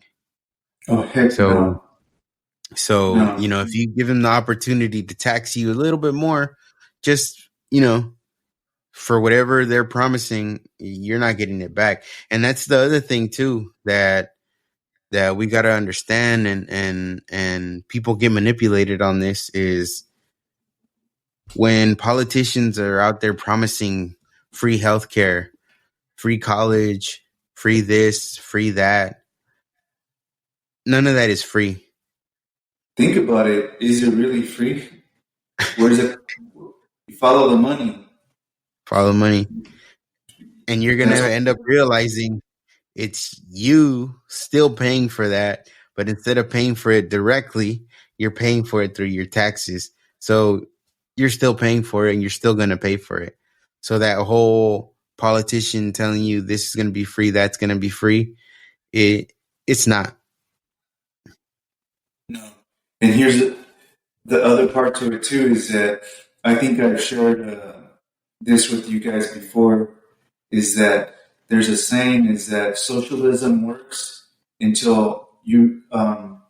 Speaker 2: Oh heck
Speaker 1: So
Speaker 2: no,
Speaker 1: you
Speaker 2: no,
Speaker 1: know, if you give them the opportunity to tax you a little bit more, just, you know, for whatever they're promising, you're not getting it back. And that's the other thing too, that we got to understand, and people get manipulated on this, is when politicians are out there promising free healthcare, free college, free this, free that. None of that is free.
Speaker 2: think about it. Is it really free? Where's it? You follow the money.
Speaker 1: Follow money. And you're going to
Speaker 2: That's
Speaker 1: end up realizing it's you still paying for that, but instead of paying for it directly, you're paying for it through your taxes. So you're still paying for it, and you're still going to pay for it. So that whole politician telling you this is going to be free, that's going to be free, it's not.
Speaker 2: no. And here's the other part to it too is that I think I've shared this with you guys before. Is that there's a saying is that socialism works until you run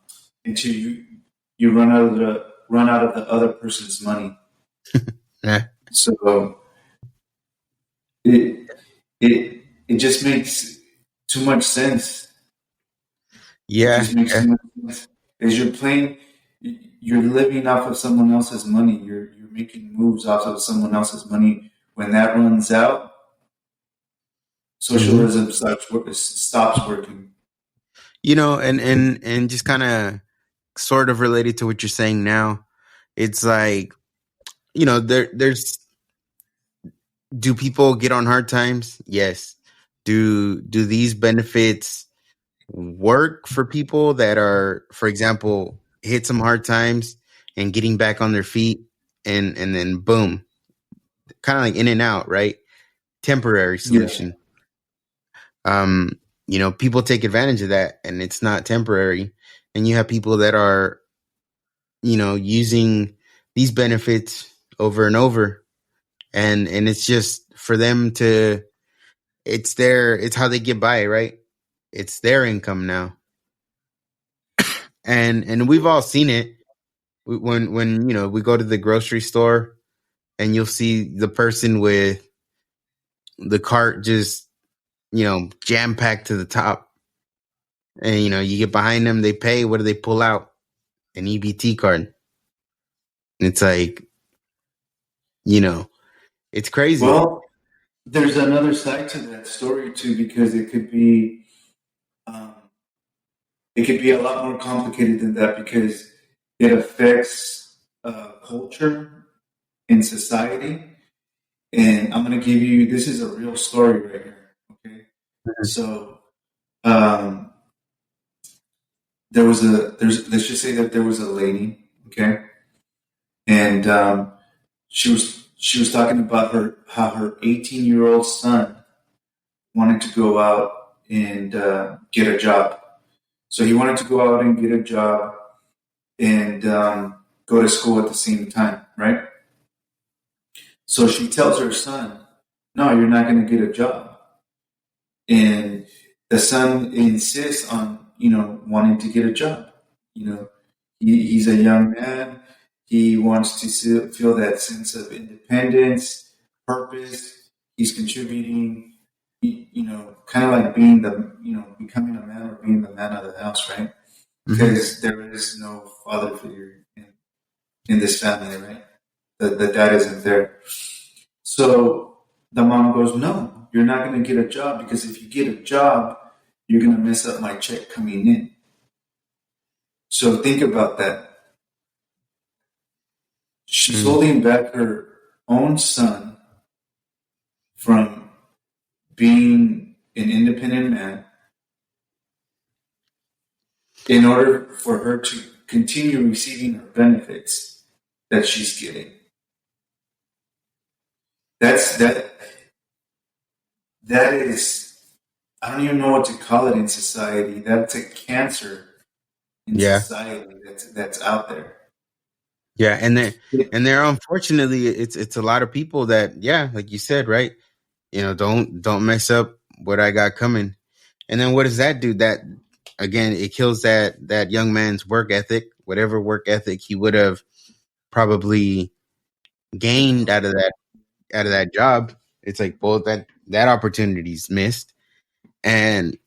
Speaker 2: out of the other person's money.
Speaker 1: Yeah.
Speaker 2: So it it just makes too much sense. It
Speaker 1: Yeah.
Speaker 2: just makes
Speaker 1: Yeah.
Speaker 2: too much sense. Is you're living off of someone else's money. You're making moves off of someone else's money. When that runs out,
Speaker 1: Hmm.
Speaker 2: socialism stops working.
Speaker 1: You know, and just kind of sort of related to what you're saying now, it's like, you know, there's do people get on hard times? Yes. Do these benefits work for people that are, for example, hit some hard times and getting back on their feet, and then boom, kind of like in and out, right? Temporary
Speaker 2: Yeah,
Speaker 1: solution. Um, you know, people take advantage of that, and it's not temporary. And you have people that are, you know, using these benefits over and over, and it's just for them to, it's how they get by, right? It's their income now. And we've all seen it when you know, we go to the grocery store, and you'll see the person with the cart just, you know, jam packed to the top, and you know, you get behind them, they pay, what do they pull out? An EBT card. It's like, you know, it's crazy.
Speaker 2: well, there's another side to that story too, because um, it could be a lot more complicated than that, because it affects culture in society. And I'm going to give you, this is a real story right here. Okay.
Speaker 1: Mhm.
Speaker 2: So, um, let's just say that there was a lady. Okay. And she was talking about how her 18-year-old son wanted to go out and get a job. So he wanted to go out and get a job and go to school at the same time, right? So she tells her son, "No, you're not going to get a job." And the son insists on, wanting to get a job. You know, he's a young man. He wants to feel that sense of independence, purpose. He's contributing. Kind of like being becoming a man or being the man of the house, right?
Speaker 1: Mhm.
Speaker 2: Because there is no father figure in this family, right? The dad isn't there. So the mom goes, "No, you're not going to get a job, because if you get a job, you're going to mess up my check coming in." So think about that. She's
Speaker 1: Mm.
Speaker 2: holding back her own son from being an independent man in order for her to continue receiving her benefits that she's getting. That's that. That is, I don't even know what to call it in society. That's a cancer in
Speaker 1: Yeah.
Speaker 2: society that's out there.
Speaker 1: Yeah, and there unfortunately it's a lot of people that, yeah, like you said, right? Don't mess up what I got coming. And then what does that do? That again, it kills that young man's work ethic, whatever work ethic he would have probably gained
Speaker 2: Develop.
Speaker 1: out of that job. It's like, well, that opportunity's missed. And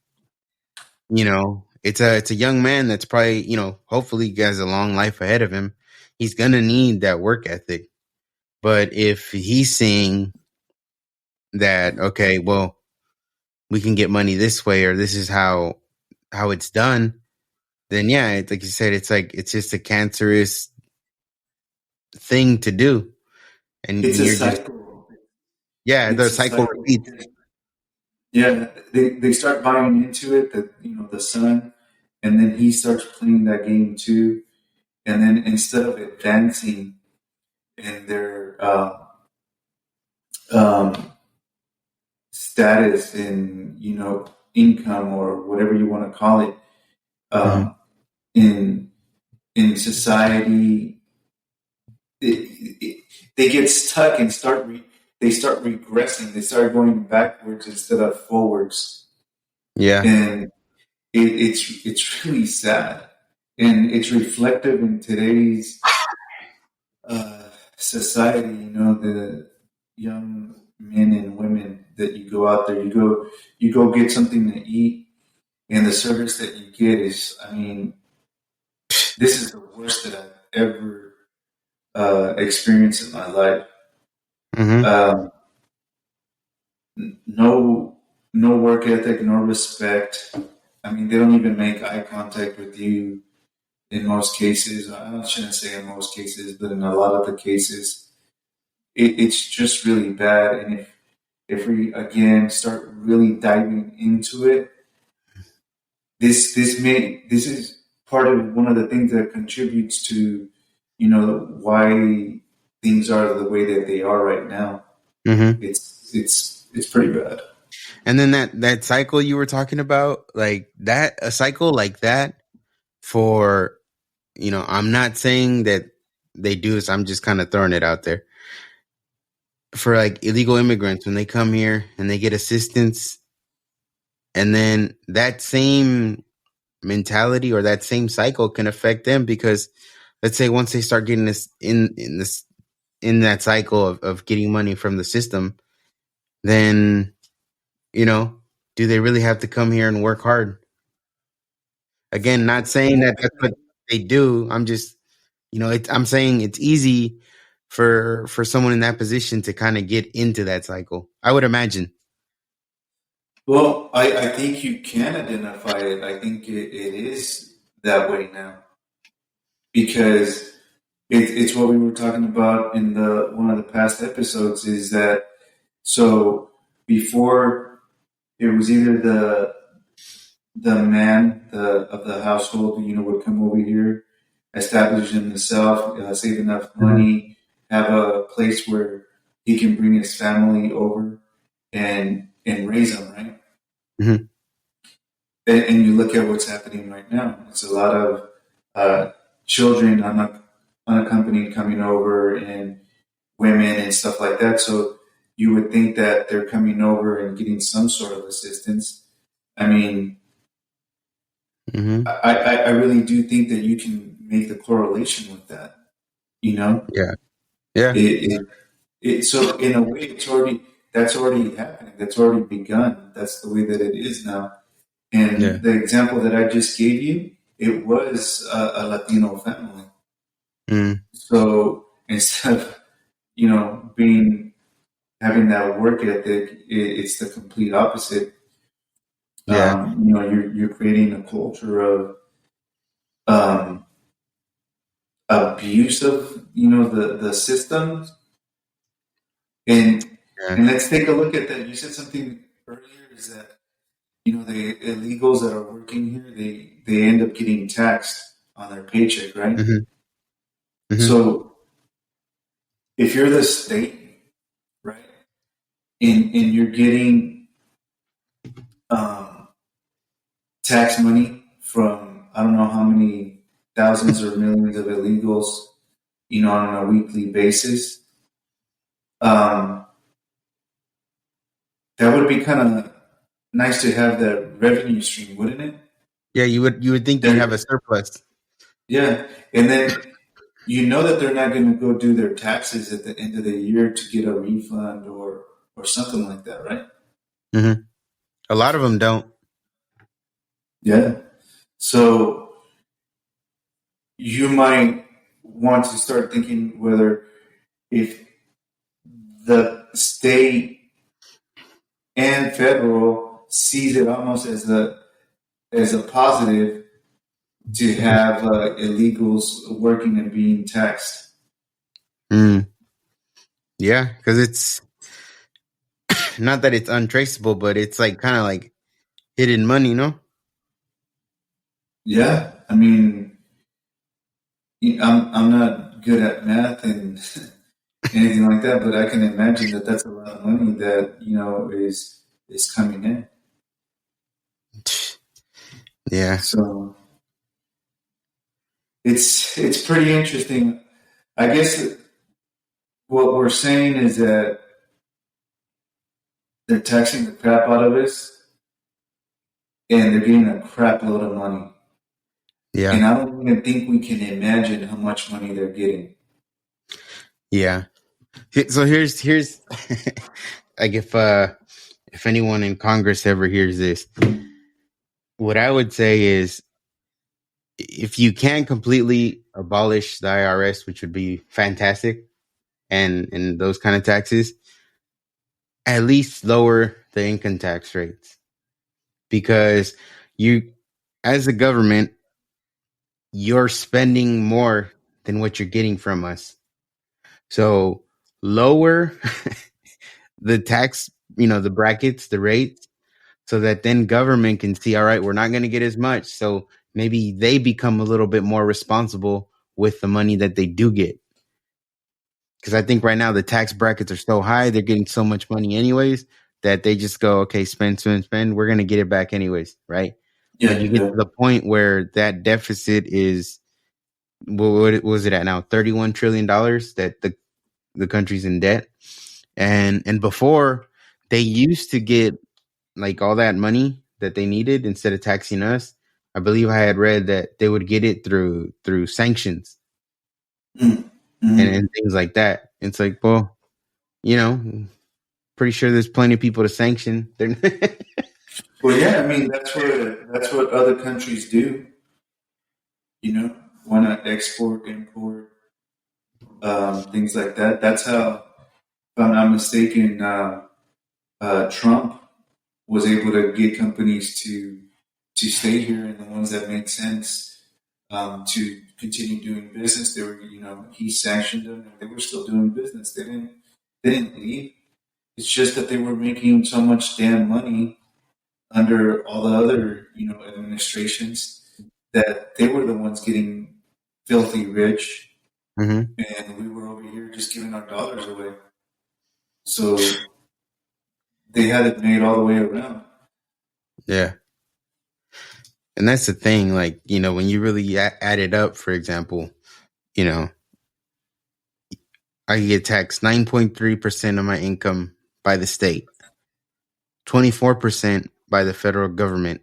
Speaker 1: it's a young man that's probably, hopefully has a long life ahead of him. He's gonna need that work ethic. But if he's seeing that, okay, well, we can get money this way, or this is how it's done, then yeah, like you said, it's just a cancerous thing to do,
Speaker 2: It's
Speaker 1: and
Speaker 2: a
Speaker 1: you're just,
Speaker 2: cycle.
Speaker 1: yeah, the
Speaker 2: It's a
Speaker 1: cycle
Speaker 2: cycle
Speaker 1: repeats.
Speaker 2: because, yeah, they start buying into it, that the son, and then he starts playing that game too. And then instead of advancing in their um, status in income, or whatever you want to call it,
Speaker 1: Hmm.
Speaker 2: um, in society, it, they get stuck and they start regressing. They start going backwards instead of forwards,
Speaker 1: Yeah.
Speaker 2: and it's really sad, and it's reflective in today's uh, society. The young men and women that you go out there, you go get something to eat, and the service that you get is, I mean, this is the worst that I've ever experienced in my life.
Speaker 1: Hmm.
Speaker 2: Um, no, no work ethic, no respect. I mean, they don't even make eye contact with you in most cases. I shouldn't say in most cases, but in a lot of the cases, it's just really bad. And if we again start really diving into it, this is part of one of the things that contributes to why things are the way that they are right now.
Speaker 1: Hmm.
Speaker 2: It's pretty bad.
Speaker 1: And then that cycle you were talking about, like that, a cycle like that for, I'm not saying that they do this. I'm just kind of throwing it out there for like illegal immigrants when they come here and they get assistance, and then that same mentality or that same cycle can affect them, because let's say once they start getting this in that cycle of getting money from the system, then you know do they really have to come here and work hard? Again, not saying that that's what they do. I'm just, I'm saying it's easy for someone in that position to kind of get into that cycle. I would imagine.
Speaker 2: Well, I think you can identify it. I think it is that way now because it's what we were talking about in the one of the past episodes. Is that so? Before it was either the man of the household, would come over here, establish himself, save enough
Speaker 1: Hmm.
Speaker 2: money, have a place where he can bring his family over and raise them, right?
Speaker 1: Hmm.
Speaker 2: And you look at what's happening right now. It's a lot of uh, children unaccompanied coming over and women and stuff like that. So you would think that they're coming over and getting some sort of assistance. I mean,
Speaker 1: Hmm.
Speaker 2: I really do think that you can make the correlation with that. You know,
Speaker 1: Yeah. Yeah.
Speaker 2: it, so in a way, that's already happening. That's already begun. That's the way that it is now.
Speaker 1: Yeah.
Speaker 2: And the example that I just gave you, it was a Latino family.
Speaker 1: Mm.
Speaker 2: So instead of being having that work ethic, it's the complete opposite.
Speaker 1: Yeah.
Speaker 2: You're creating a culture of um, abuse of the system. And
Speaker 1: Yeah.
Speaker 2: let's take a look at that. You said something earlier is that the illegals that are working here, they end up getting taxed on their paycheck, right?
Speaker 1: Hmm. Hmm.
Speaker 2: So if you're the state, right, and you're getting um, tax money from I don't know how many thousands or millions of illegals, on a weekly basis, um, that would be kind of nice to have that revenue stream, wouldn't it?
Speaker 1: Yeah. You would think you'd have a
Speaker 2: That,
Speaker 1: surplus.
Speaker 2: yeah, and then you know that they're not going to go do their taxes at the end of the year to get a refund or something like that, right?
Speaker 1: Hmm. A lot of them don't.
Speaker 2: Yeah. So you might want to start thinking whether if the state and federal sees it almost as a positive to have illegals working and being taxed.
Speaker 1: Mm. Yeah, because it's not that it's untraceable, but it's like kind of like hidden money, no?
Speaker 2: Yeah, I mean, I'm not good at math and anything like that, but I can imagine that that's a lot of money that is coming in.
Speaker 1: Yeah.
Speaker 2: So it's pretty interesting. I guess what we're saying is that they're taxing the crap out of us, and they're getting a crap load of money.
Speaker 1: Yeah.
Speaker 2: And I don't even think we can imagine how much money they're getting.
Speaker 1: Yeah. So here's like if anyone in Congress ever hears this, what I would say is if you can completely abolish the IRS, which would be fantastic, and those kind of taxes, at least lower the income tax rates because you as a government you're spending more than what you're getting from us. So lower the tax, the brackets, the rates, so that then government can see, all right, we're not going to get as much. So maybe they become a little bit more responsible with the money that they do get. Because I think right now the tax brackets are so high, they're getting so much money anyways that they just go, okay, spend, spend, spend. We're going to get it back anyways, right? But
Speaker 2: Yeah,
Speaker 1: you get
Speaker 2: yeah.
Speaker 1: to the point where that deficit is, what was it at now? $31 trillion that the country's in debt. And before they used to get like all that money that they needed instead of taxing us. I believe I had read that they would get it through sanctions
Speaker 2: Mm,
Speaker 1: and
Speaker 2: mm.
Speaker 1: things like that. It's like, well, you know, pretty sure there's plenty of people to sanction. They're
Speaker 2: Well, yeah, I mean that's what other countries do. Want to export, import things like that. That's how, if I'm not mistaken, Trump was able to get companies to stay here, and the ones that made sense to continue doing business. They were, he sanctioned them, and they were still doing business. They didn't leave. It's just that they were making so much damn money under all the other, administrations that they were the ones getting filthy rich,
Speaker 1: Hmm.
Speaker 2: and we were over here just giving our dollars away. So they had it made all the way around.
Speaker 1: Yeah. And that's the thing. Like, when you really add it up, for example, you know, I get taxed 9.3% of my income by the state, 24% by the federal government,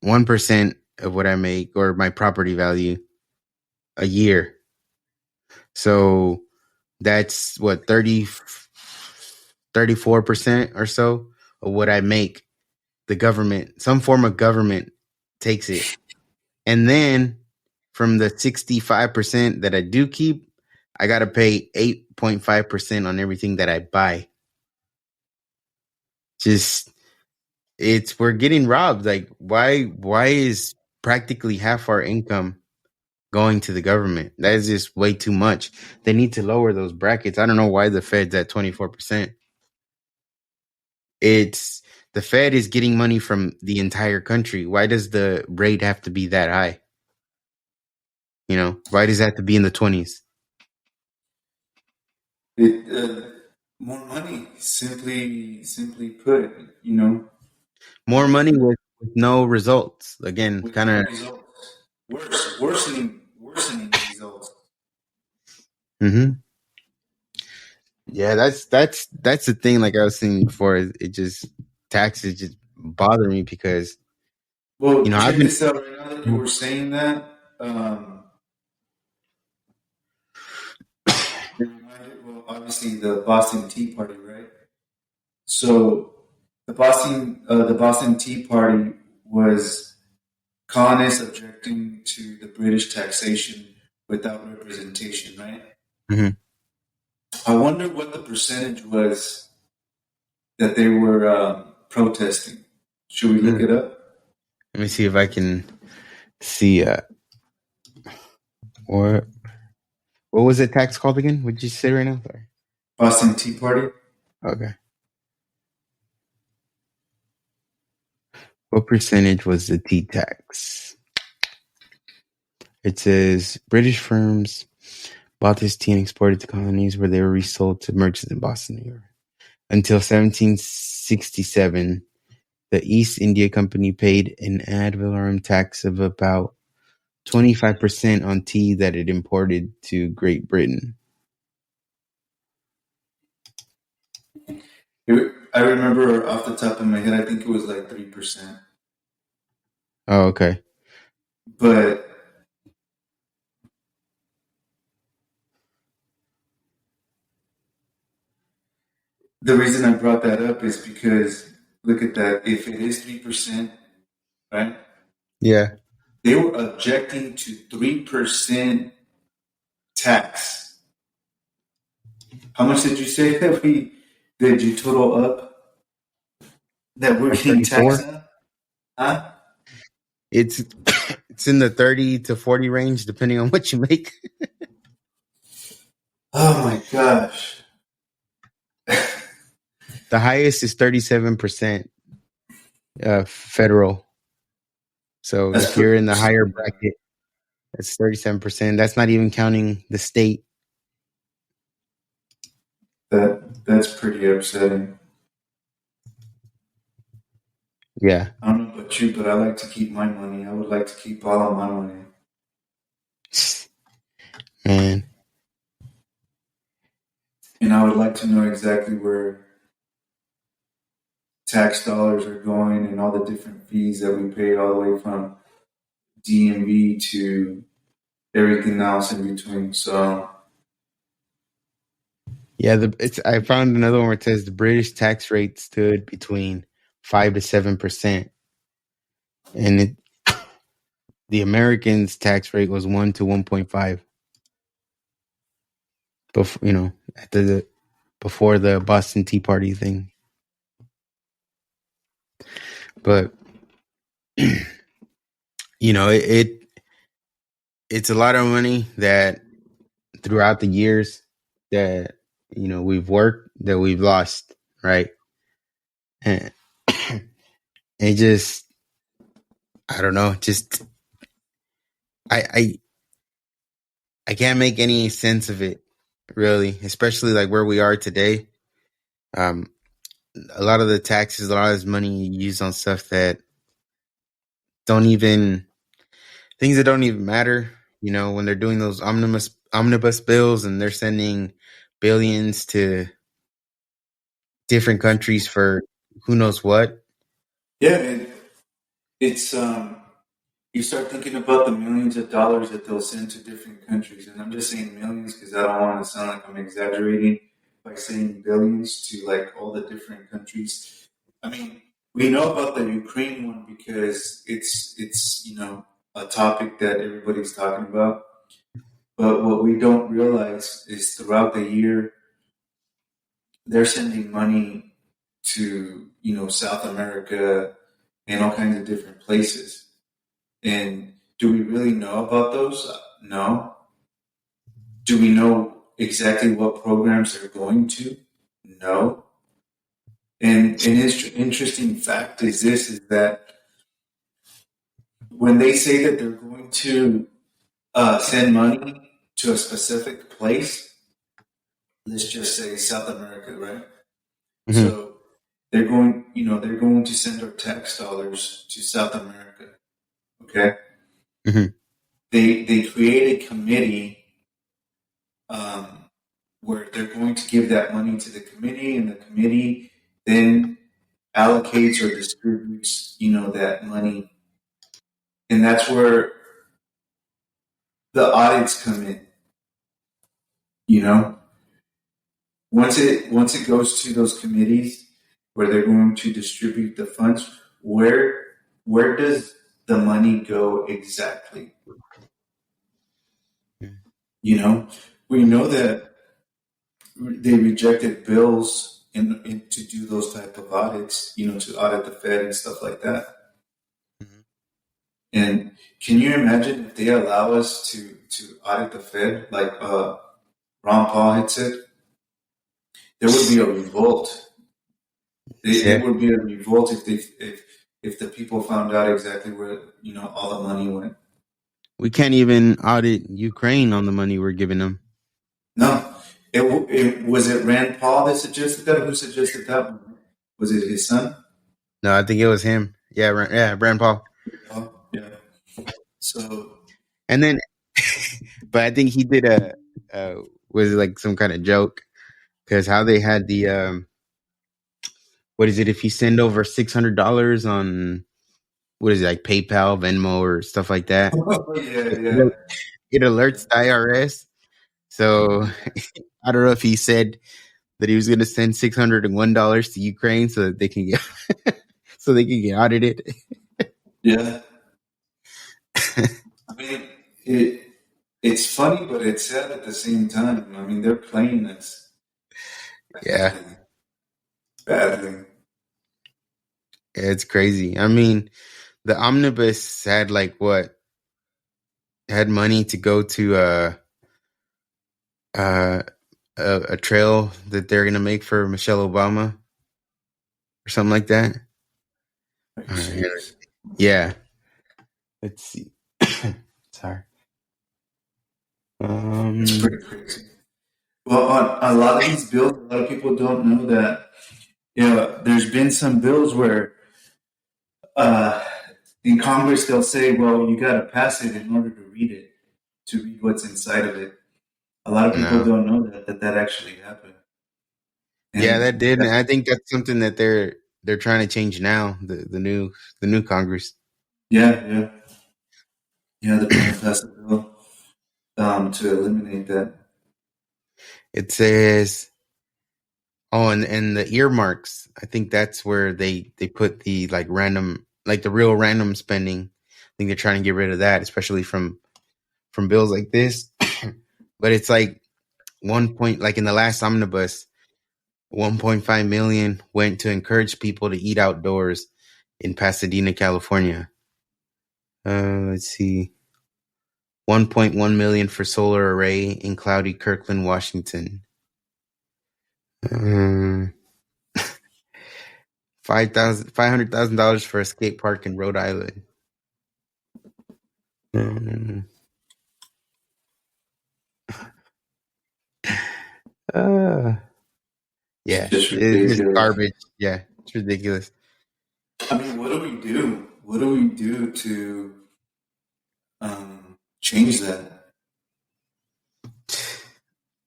Speaker 1: 1% of what I make or my property value a year. So that's what, 34% or so of what I make. The government, some form of government takes it. And then from the 65% that I do keep, I got to pay 8.5% on everything that I buy. Just, we're getting robbed. Like, why is practically half our income going to the government? That is just way too much. They need to lower those brackets. I don't know why the Fed's at 24%. It's the Fed is getting money from the entire country. Why does the rate have to be that high? Why does it have to be in the 20s?
Speaker 2: It more money, simply put,
Speaker 1: More money with no results. Again,
Speaker 2: with
Speaker 1: kind
Speaker 2: no
Speaker 1: of.
Speaker 2: results. Worsening results.
Speaker 1: Hmm. Yeah, that's the thing. Like I was saying before, it just taxes just bother me because
Speaker 2: Well,
Speaker 1: I've
Speaker 2: check
Speaker 1: been.
Speaker 2: this out. Right now that you were saying that, it reminded, well, obviously the Boston Tea Party, right? So the Boston Tea Party was colonists objecting to the British taxation without representation, right?
Speaker 1: Mhm.
Speaker 2: I wonder what the percentage was that they were protesting. Should we look
Speaker 1: Mm.
Speaker 2: it up?
Speaker 1: Let me see if I can see. What what was the tax called again? What did you say right now? Sorry.
Speaker 2: Boston Tea Party.
Speaker 1: Okay. What percentage was the T tax? It says British firms bought this tea and exported to colonies where they were resold to merchants in Boston, New York. Until 1767, the East India Company paid an ad valorem tax of about 25% on tea that it imported to Great Britain.
Speaker 2: I remember off the top of my head, I think it was like 3%.
Speaker 1: Oh, okay.
Speaker 2: But the reason I brought that up is because look at that. If it is 3%, right?
Speaker 1: Yeah.
Speaker 2: They were objecting to 3% tax. How much did you say that we did you total up that we're
Speaker 1: Like
Speaker 2: getting taxed
Speaker 1: 34.
Speaker 2: on? Huh?
Speaker 1: It's it's in the 30 to 40 range depending on what you make.
Speaker 2: Oh my gosh.
Speaker 1: The highest is 37% federal. So
Speaker 2: That's
Speaker 1: if you're
Speaker 2: pretty
Speaker 1: in the higher
Speaker 2: upsetting.
Speaker 1: bracket, that's 37%. That's not even counting the state.
Speaker 2: That's pretty upsetting.
Speaker 1: Yeah.
Speaker 2: I don't know about you, but I like to keep my money. I would like to keep all of my money.
Speaker 1: Man.
Speaker 2: And I would like to know exactly where tax dollars are going and all the different fees that we paid all the way from DMV to everything else in between. So
Speaker 1: Yeah, I found another one where it says the British tax rate stood between 5 to 7%, and the Americans' tax rate was 1 to 1.5. before at the before the Boston Tea Party thing. But it's a lot of money that throughout the years that we've worked that we've lost, right? And it just I don't know, just I I I can't make any sense of it really, especially like where we are today. Um, a lot of the taxes, a lot of this money used on stuff that don't even things that don't even matter. When they're doing those omnibus bills and they're sending billions to different countries for who knows what.
Speaker 2: Yeah, and it's you start thinking about the millions of dollars that they'll send to different countries, and I'm just saying millions because I don't want to sound like I'm exaggerating by saying billions to like all the different countries. I mean, we know about the Ukraine one because it's a topic that everybody's talking about. But what we don't realize is throughout the year they're sending money to South America and all kinds of different places. And do we really know about those? No. Do we know exactly what programs they're going to? No. And an interesting fact is this: is that when they say that they're going to send money to a specific place, let's just say South America, right?
Speaker 1: Hmm.
Speaker 2: So they're going to send our tax dollars to South America. Okay,
Speaker 1: Hmm.
Speaker 2: they create a committee um, where they're going to give that money to the committee, and the committee then allocates or distributes that money, and that's where the audits come in. You know, once it goes to those committees where they're going to distribute the funds, where does the money go exactly? You know, we know that they rejected bills in to do those type of audits, to audit the Fed and stuff like that.
Speaker 1: Hmm.
Speaker 2: And can you imagine if they allow us to audit the Fed like Ron Paul had said? There would be a revolt. There
Speaker 1: Yeah,
Speaker 2: would be a revolt if the people found out exactly where all the money went.
Speaker 1: we can't even audit Ukraine on the money we're giving them.
Speaker 2: No, it was it Rand Paul that suggested that. Who suggested that one? Was it his son?
Speaker 1: No, I think it was him. Yeah, yeah, Brand Paul.
Speaker 2: Oh, yeah. So
Speaker 1: And then, but I think he did uh, was it like some kind of joke because how they had the what is it if you send over $600 on what is it like PayPal, Venmo, or stuff like that,
Speaker 2: yeah,
Speaker 1: it,
Speaker 2: yeah,
Speaker 1: it it alerts the IRS. So I don't know if he said that he was going to send $601 to Ukraine so that they can get so they can get audited.
Speaker 2: yeah. I mean, it's funny, but it's sad at the same time. I mean, they're playing us
Speaker 1: Yeah,
Speaker 2: badly, badly.
Speaker 1: it's crazy. I mean, the omnibus had like what had money to go to uh, a trail that they're gonna make for Michelle Obama or something like that.
Speaker 2: Are you
Speaker 1: All right,
Speaker 2: serious?
Speaker 1: yeah. Let's see. Sorry.
Speaker 2: It's
Speaker 1: Um.
Speaker 2: pretty crazy. Well, on a lot of these bills, a lot of people don't know that. There's been some bills where uh, in Congress they'll say, "Well, you got to pass it in order to read it, to read what's inside of it." A lot of people
Speaker 1: No.
Speaker 2: don't know that actually happened.
Speaker 1: Yeah,
Speaker 2: And
Speaker 1: that did. And I think that's something that they're trying to change now. The new Congress.
Speaker 2: yeah, yeah, yeah, they're trying to pass a bill to eliminate that.
Speaker 1: It says, oh, and the earmarks. I think that's where they put the like random, like the real random spending. I think they're trying to get rid of that, especially from bills like this. But it's like one point, like in the last omnibus, 1.5 million went to encourage people to eat outdoors in Pasadena, California. Let's see. 1.1 million for solar array in cloudy Kirkland, Washington. 500,000 for a skate park in Rhode Island. Um, uh,
Speaker 2: It's
Speaker 1: yeah,
Speaker 2: just
Speaker 1: it's just
Speaker 2: ridiculous.
Speaker 1: garbage. Yeah, it's ridiculous.
Speaker 2: I mean, what do we do? What do we do to change that?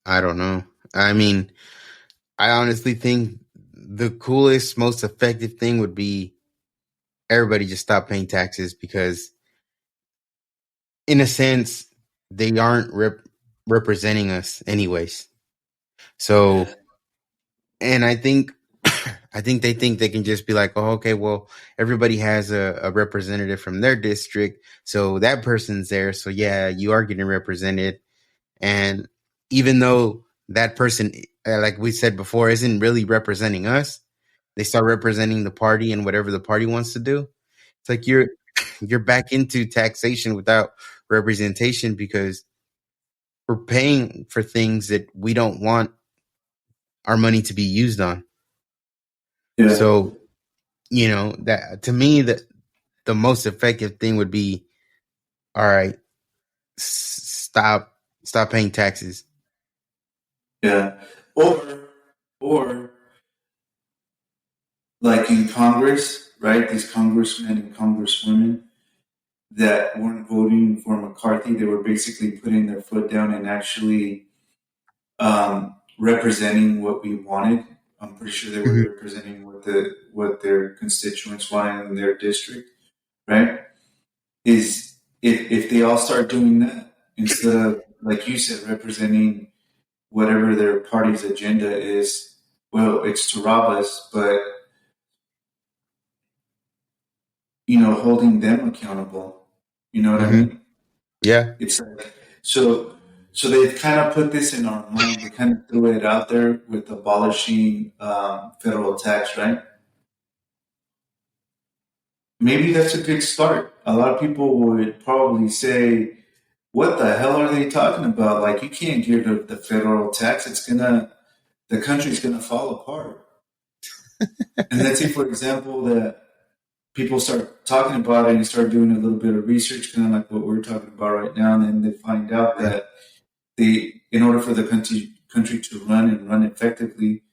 Speaker 1: I don't know. I mean, I honestly think the coolest, most effective thing would be everybody just stop paying taxes because, in a sense, they aren't representing us anyways.
Speaker 2: Yeah,
Speaker 1: So, and I think, I think they think they can just be like, oh, okay, well, everybody has a representative from their district, so that person's there. So yeah, you are getting represented, and even though that person, like we said before, isn't really representing us, they start representing the party and whatever the party wants to do. It's like you're back into taxation without representation because we're paying for things that we don't want our money to be used on.
Speaker 2: yeah,
Speaker 1: So, that to me the most effective thing would be, all right, stop paying taxes.
Speaker 2: yeah. Or, or like in Congress, right? These congressmen and congresswomen that weren't voting for McCarthy, they were basically putting their foot down and actually representing what we wanted. I'm pretty sure they
Speaker 1: Mhm.
Speaker 2: were representing what their constituents wanted in their district, right? Is if they all start doing that instead of, like you said, representing whatever their party's agenda is, well, it's to rob us, but holding them accountable. You know what I
Speaker 1: Mhm.
Speaker 2: mean?
Speaker 1: Yeah.
Speaker 2: It's like, so they kind of put this in our mind. They kind of threw it out there with abolishing federal tax, right? Maybe that's a good start. A lot of people would probably say, "What the hell are they talking about? Like, you can't get rid of the federal tax. The country's gonna fall apart." And let's say, for example, that people start talking about it and start doing a little bit of research, kind of like what we're talking about right now, and then they find out that in order for the country to run and run effectively,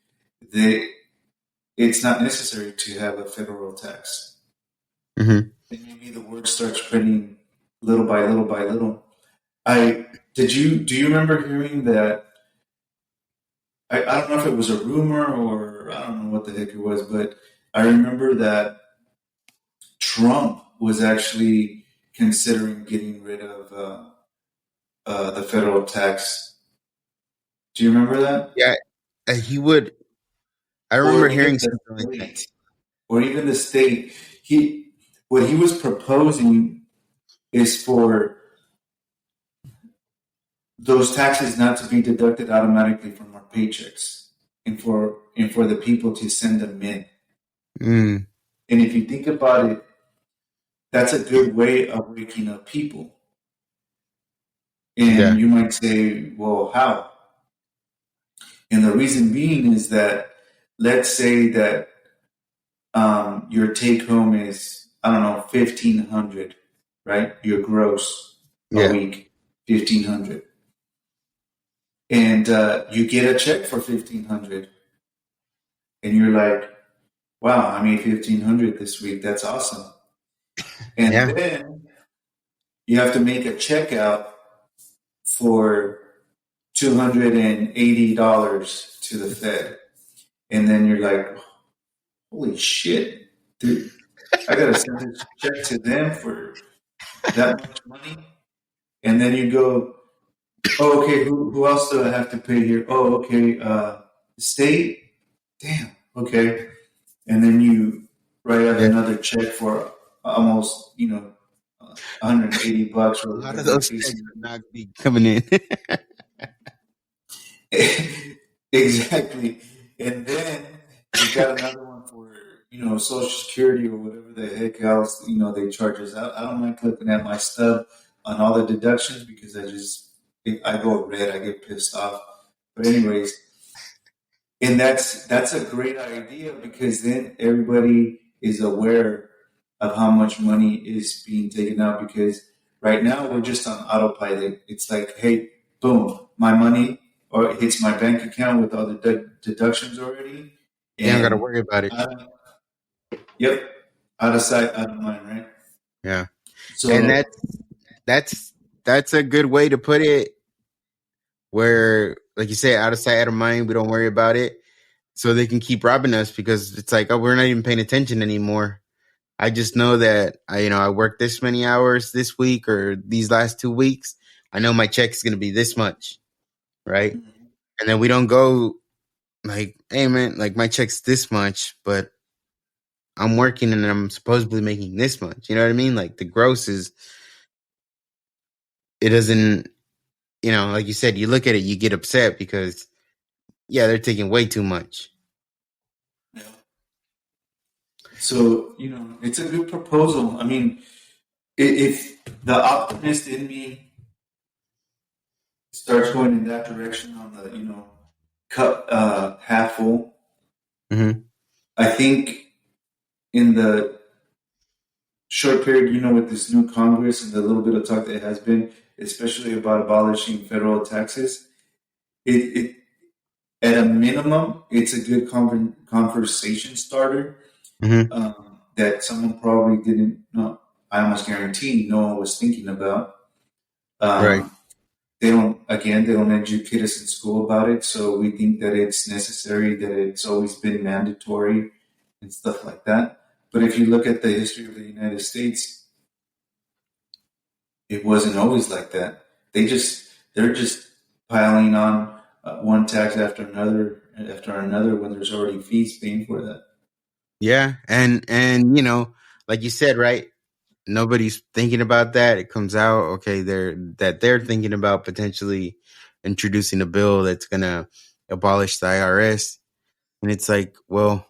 Speaker 2: they it's not necessary to have a federal tax.
Speaker 1: Mhm.
Speaker 2: And maybe the word starts spreading little by little by little. I do you remember hearing that? I don't know if it was a rumor or I don't know what the heck it was, but I remember that Trump was actually considering getting rid of the federal tax. Do you remember that?
Speaker 1: Yeah, he would. I
Speaker 2: Or
Speaker 1: remember
Speaker 2: even
Speaker 1: hearing
Speaker 2: the
Speaker 1: something like that.
Speaker 2: state, or even the state. What he was proposing is for those taxes not to be deducted automatically from our paychecks, and for the people to send them in.
Speaker 1: Mm,
Speaker 2: And if you think about it, that's a good way of waking up people.
Speaker 1: yeah.
Speaker 2: And you might say, well, how? And the reason being is that, let's say that your take home is, I don't know, 1,500, right? Your gross a
Speaker 1: Yeah.
Speaker 2: week, 1,500, and you get a check for 1,500, and you're like, wow, I made 1,500 this week. That's awesome. And
Speaker 1: Yeah.
Speaker 2: then you have to make a check out for $280 to the Fed, and then you're like, holy shit, dude, I gotta send this check to them for that much money. And then you go, oh, okay, who else do I have to pay here? Oh, okay, the state. Damn, okay. And then you write out
Speaker 1: Yeah.
Speaker 2: another check for almost, 180 bucks
Speaker 1: A
Speaker 2: or
Speaker 1: lot of
Speaker 2: whatever the
Speaker 1: those
Speaker 2: case
Speaker 1: checks
Speaker 2: may
Speaker 1: would
Speaker 2: be.
Speaker 1: not be coming in.
Speaker 2: Exactly. And then they got another one for, Social Security or whatever the heck else, they charge us. I don't like looking at my stub on all the deductions because I go red, I get pissed off. But anyways, and that's a great idea because then everybody is aware of how much money is being taken out because right now we're just on autopilot. It's like, hey, boom, my money or it hits my bank account with all the deductions already,
Speaker 1: You don't got to
Speaker 2: and
Speaker 1: worry about it.
Speaker 2: out of, yep, out of sight, out of mind, right?
Speaker 1: Yeah, and
Speaker 2: So
Speaker 1: that's that's a good way to put it. Where, like you say, out of sight, out of mind, we don't worry about it, so they can keep robbing us because it's like, oh, we're not even paying attention anymore. I just know that I worked this many hours this week or these last 2 weeks. I know my check is going to be this much, right? And then we don't go like, hey man, like my check's this much, but I'm working and I'm supposedly making this much. You know what I mean? Like the gross is, it doesn't, like you said, you look at it, you get upset because yeah, they're taking way too much.
Speaker 2: yeah. So it's a good proposal. I mean, if the optimist in me starts going in that direction on the cup half full,
Speaker 1: Hmm.
Speaker 2: I think in the short period, with this new Congress and the little bit of talk that has been, especially about abolishing federal taxes, it at a minimum, it's a good conversation starter
Speaker 1: Hmm.
Speaker 2: that someone probably didn't. No, I almost guarantee no one was thinking about.
Speaker 1: Right.
Speaker 2: Um, they don't educate us in school about it, so we think that it's necessary, that it's always been mandatory and stuff like that. But if you look at the history of the United States, it wasn't always like that. They're just piling on one tax after another when there's already fees paying for that.
Speaker 1: Yeah. And like you said, right? Nobody's thinking about that. It comes out, okay, they're thinking about potentially introducing a bill that's gonna abolish the IRS. And it's like, well,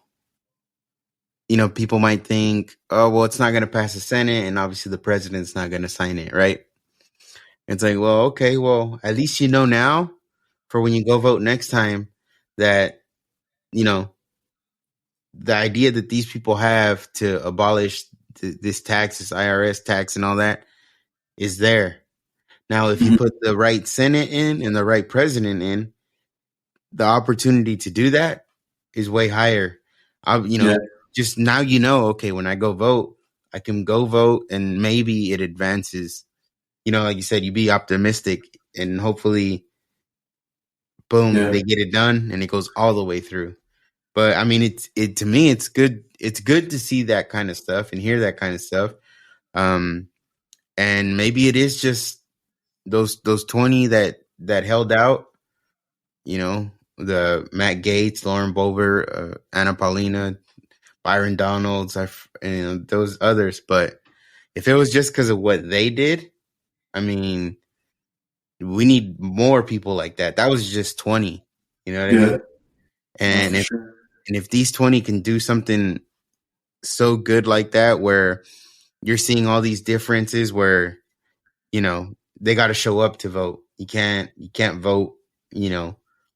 Speaker 1: people might think, oh, well, it's not gonna pass the Senate, and obviously the president's not gonna sign it, right? It's like, well, okay, well, at least you know now for when you go vote next time that, you know, the idea that these people have to abolish this tax, this IRS tax and all that is there. Now, if you
Speaker 2: Mhm.
Speaker 1: put the right Senate in and the right president in, the opportunity to do that is way higher. I, you
Speaker 2: Yeah,
Speaker 1: know, just now, okay, when I go vote, I can go vote and maybe it advances. Like you said, you be optimistic and hopefully, boom,
Speaker 2: yeah,
Speaker 1: they get it done and it goes all the way through. But I mean, to me, it's good. It's good to see that kind of stuff and hear that kind of stuff. Um, and maybe it is just those 20 that held out. The Matt Gates, Lauren Boebert, Anna Paulina, Byron Donalds, those others. But if it was just because of what they did, I mean, we need more people like that. That was just 20. You know what I
Speaker 2: yeah.
Speaker 1: mean?
Speaker 2: No,
Speaker 1: And
Speaker 2: for
Speaker 1: if
Speaker 2: sure.
Speaker 1: and if these 20 can do something so good like that, where you're seeing all these differences, where they got to show up to vote. You can't vote,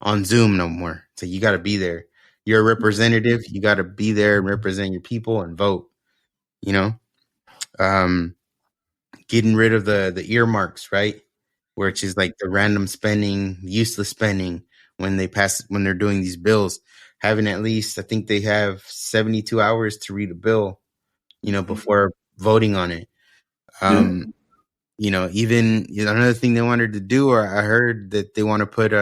Speaker 1: on Zoom no more. So you got to be there. You're a representative. You got to be there and represent your people and vote. You know, um, getting rid of the earmarks, right? Which is like the random spending, useless spending when they're doing these bills. Having at least, I think they have 72 hours to read a bill,
Speaker 2: Hmm.
Speaker 1: before voting on it.
Speaker 2: Yeah,
Speaker 1: Um, even another thing they wanted to do, or I heard that they want to put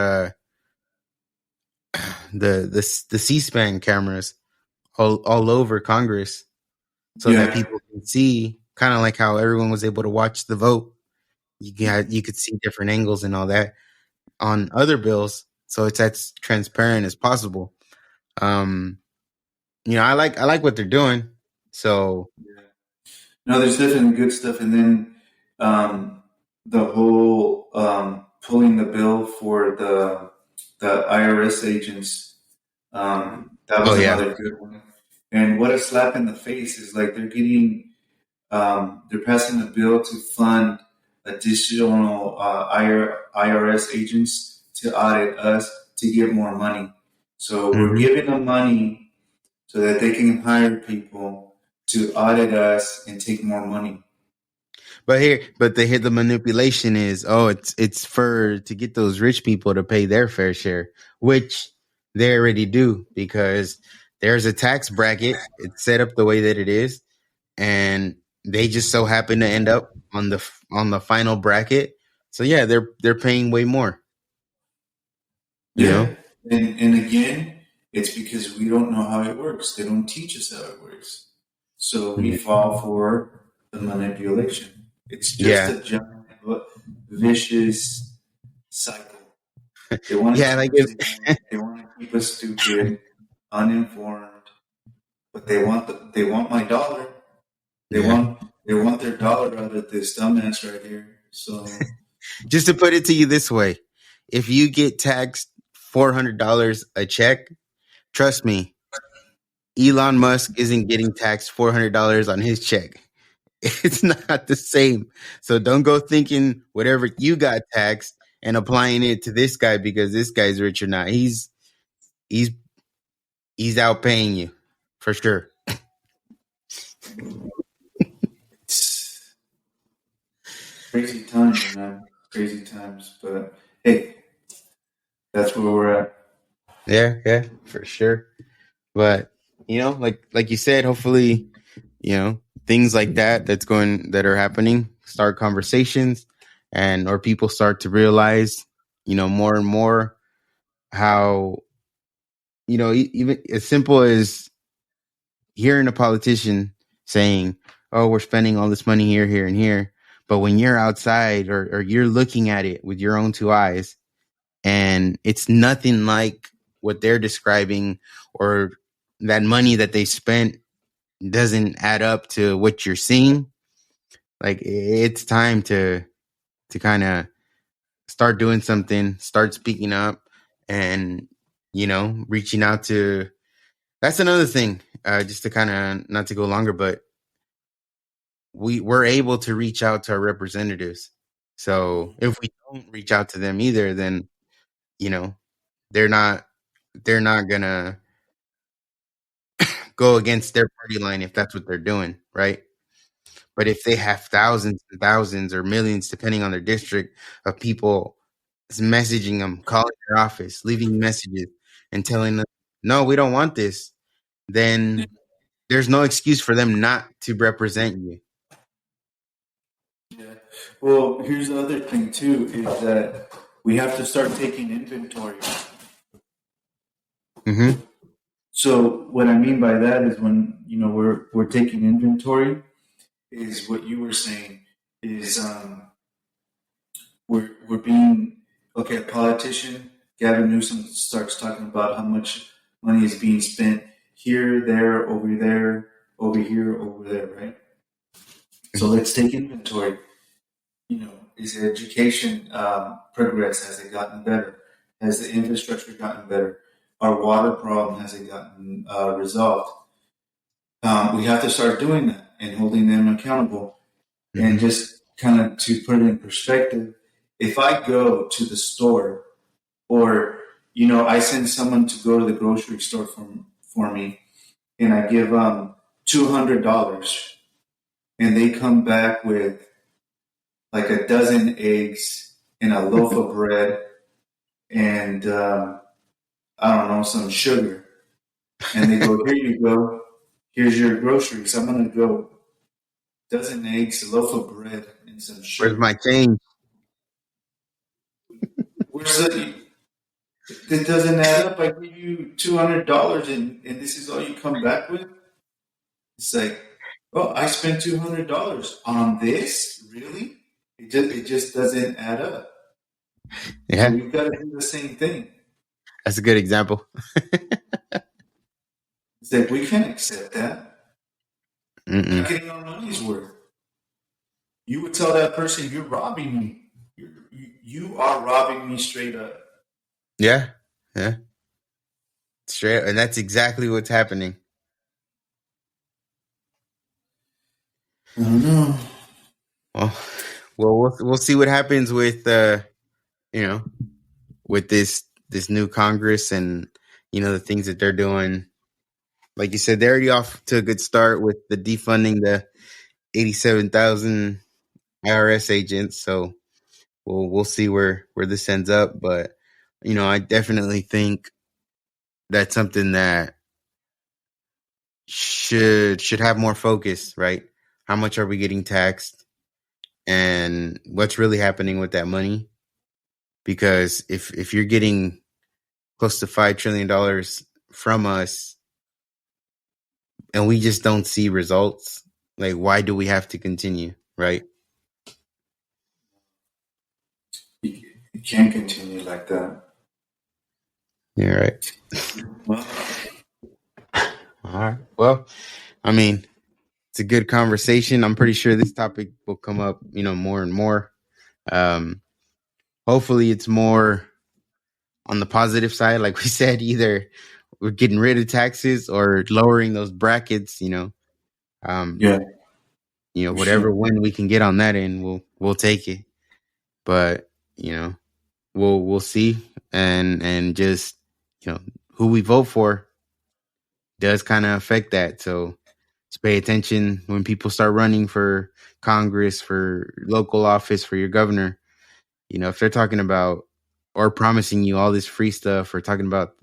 Speaker 1: the C-SPAN cameras all over Congress so that
Speaker 2: yeah,
Speaker 1: people can see, kind of like how everyone was able to watch the vote. You could see different angles and all that on other bills, so it's as transparent as possible. Um, I like what they're doing. So
Speaker 2: yeah. No, there's definitely good stuff, and then the whole pulling the bill for the IRS agents. That
Speaker 1: Oh
Speaker 2: was
Speaker 1: yeah.
Speaker 2: another good one. And what a slap in the face is like they're passing a bill to fund additional IRS agents to audit us to get more money. So we're
Speaker 1: Hmm.
Speaker 2: giving them money so that they can hire people to audit us and take more money.
Speaker 1: But the manipulation is, oh, it's for to get those rich people to pay their fair share, which they already do because there's a tax bracket. It's set up the way that it is, and they just so happen to end up on the final bracket. So yeah, they're paying way more. You
Speaker 2: Yeah.
Speaker 1: know.
Speaker 2: And again, it's because we don't know how it works. They don't teach us how it works. So we
Speaker 1: Yeah.
Speaker 2: fall for the manipulation. It's just
Speaker 1: Yeah.
Speaker 2: a giant vicious cycle. They want to
Speaker 1: Yeah.
Speaker 2: keep
Speaker 1: Like
Speaker 2: us ignorant. They want to keep us stupid, uninformed. But they want my dollar. They
Speaker 1: yeah.
Speaker 2: want they want their dollar out of this dumbass right here. So
Speaker 1: Just to put it to you this way, if you get taxed $400 a check, trust me, Elon Musk isn't getting taxed $400 on his check. It's not the same. So don't go thinking whatever you got taxed and applying it to this guy because this guy's rich or not. He's he's outpaying you for sure.
Speaker 2: it's crazy times, man. Crazy times. But hey, that's where we're at.
Speaker 1: Yeah, yeah, for sure. But like you said, hopefully, things like that are happening, start conversations, and or people start to realize, more and more how, even as simple as hearing a politician saying, "Oh, we're spending all this money here, here, and here," but when you're outside or you're looking at it with your own two eyes, and it's nothing like what they're describing, or that money that they spent doesn't add up to what you're seeing, like it's time to kind of start doing something, start speaking up, and reaching out to. That's another thing. Just to kind of not to go longer, but we're able to reach out to our representatives. So if we don't reach out to them either, then you know they're not they're not gonna go against their party line if that's what they're doing, right? But if they have thousands and thousands or millions, depending on their district, of people messaging them, calling their office, leaving messages, and telling them, "No, we don't want this," then there's no excuse for them not to represent you.
Speaker 2: Yeah. Well, here's the other thing too is that we have to start taking inventory.
Speaker 1: Hmm.
Speaker 2: So what I mean by that is when we're taking inventory is what you were saying is we're being okay. A politician, Gavin Newsom, starts talking about how much money is being spent here, there, over here, over there, right? So let's take inventory. Is the education progress? Has it gotten better? Has the infrastructure gotten better? Our water problem has it gotten resolved? We have to start doing that and holding them accountable. And
Speaker 1: Hmm.
Speaker 2: just kind of to put it in perspective, if I go to the store or I send someone to go to the grocery store for me, and I give $200, and they come back with like a dozen eggs and a loaf of bread and I don't know, some sugar, and they go, "Here you go. Here's your groceries. I'm gonna go dozen eggs, a loaf of bread, and some
Speaker 1: Where's
Speaker 2: sugar."
Speaker 1: my change?
Speaker 2: Where's the? It doesn't add up. I give you $200, and this is all you come back with. It's like, oh, I spent $200 on this. Really? It just doesn't add up. So
Speaker 1: Yeah,
Speaker 2: we've got to do the same thing.
Speaker 1: that's a good example.
Speaker 2: It's like we can't accept that. We're not
Speaker 1: Mm-mm.
Speaker 2: getting our money's worth. You would tell that person, "You're robbing me. You are robbing me straight up."
Speaker 1: Yeah, yeah. Straight, and that's exactly what's happening.
Speaker 2: I don't know.
Speaker 1: Well, we'll see what happens with you know with this new Congress and the things that they're doing. Like you said, they're already off to a good start with the defunding the 87,000 IRS agents. So we'll see where this ends up. But I definitely think that's something that should have more focus, right? How much are we getting taxed, and what's really happening with that money? Because if you're getting close to $5 trillion from us and we just don't see results, like why do we have to continue, right?
Speaker 2: You can't continue like that.
Speaker 1: Yeah, right.
Speaker 2: Well,
Speaker 1: All right. Well, I mean, it's a good conversation. I'm pretty sure this topic will come up, more and more. Um, Hopefully, it's more on the positive side. Like we said, either we're getting rid of taxes or lowering those brackets. Um,
Speaker 2: yeah, for
Speaker 1: whatever
Speaker 2: sure.
Speaker 1: win we can get on that end, we'll take it. But we'll see, and just who we vote for does kind of affect that. So just pay attention when people start running for Congress, for local office, for your governor. If they're talking about or promising you all this free stuff or talking about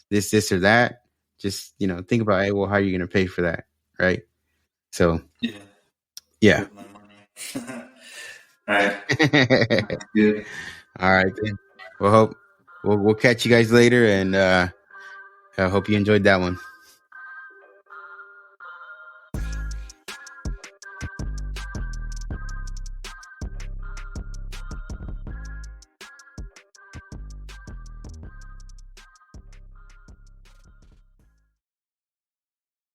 Speaker 1: this or that, just think about, hey, well, how are you going to pay for that, right? So
Speaker 2: Yeah,
Speaker 1: yeah.
Speaker 2: with my money. All right,
Speaker 1: All
Speaker 2: good.
Speaker 1: right then. We'll catch you guys later, and I hope you enjoyed that one.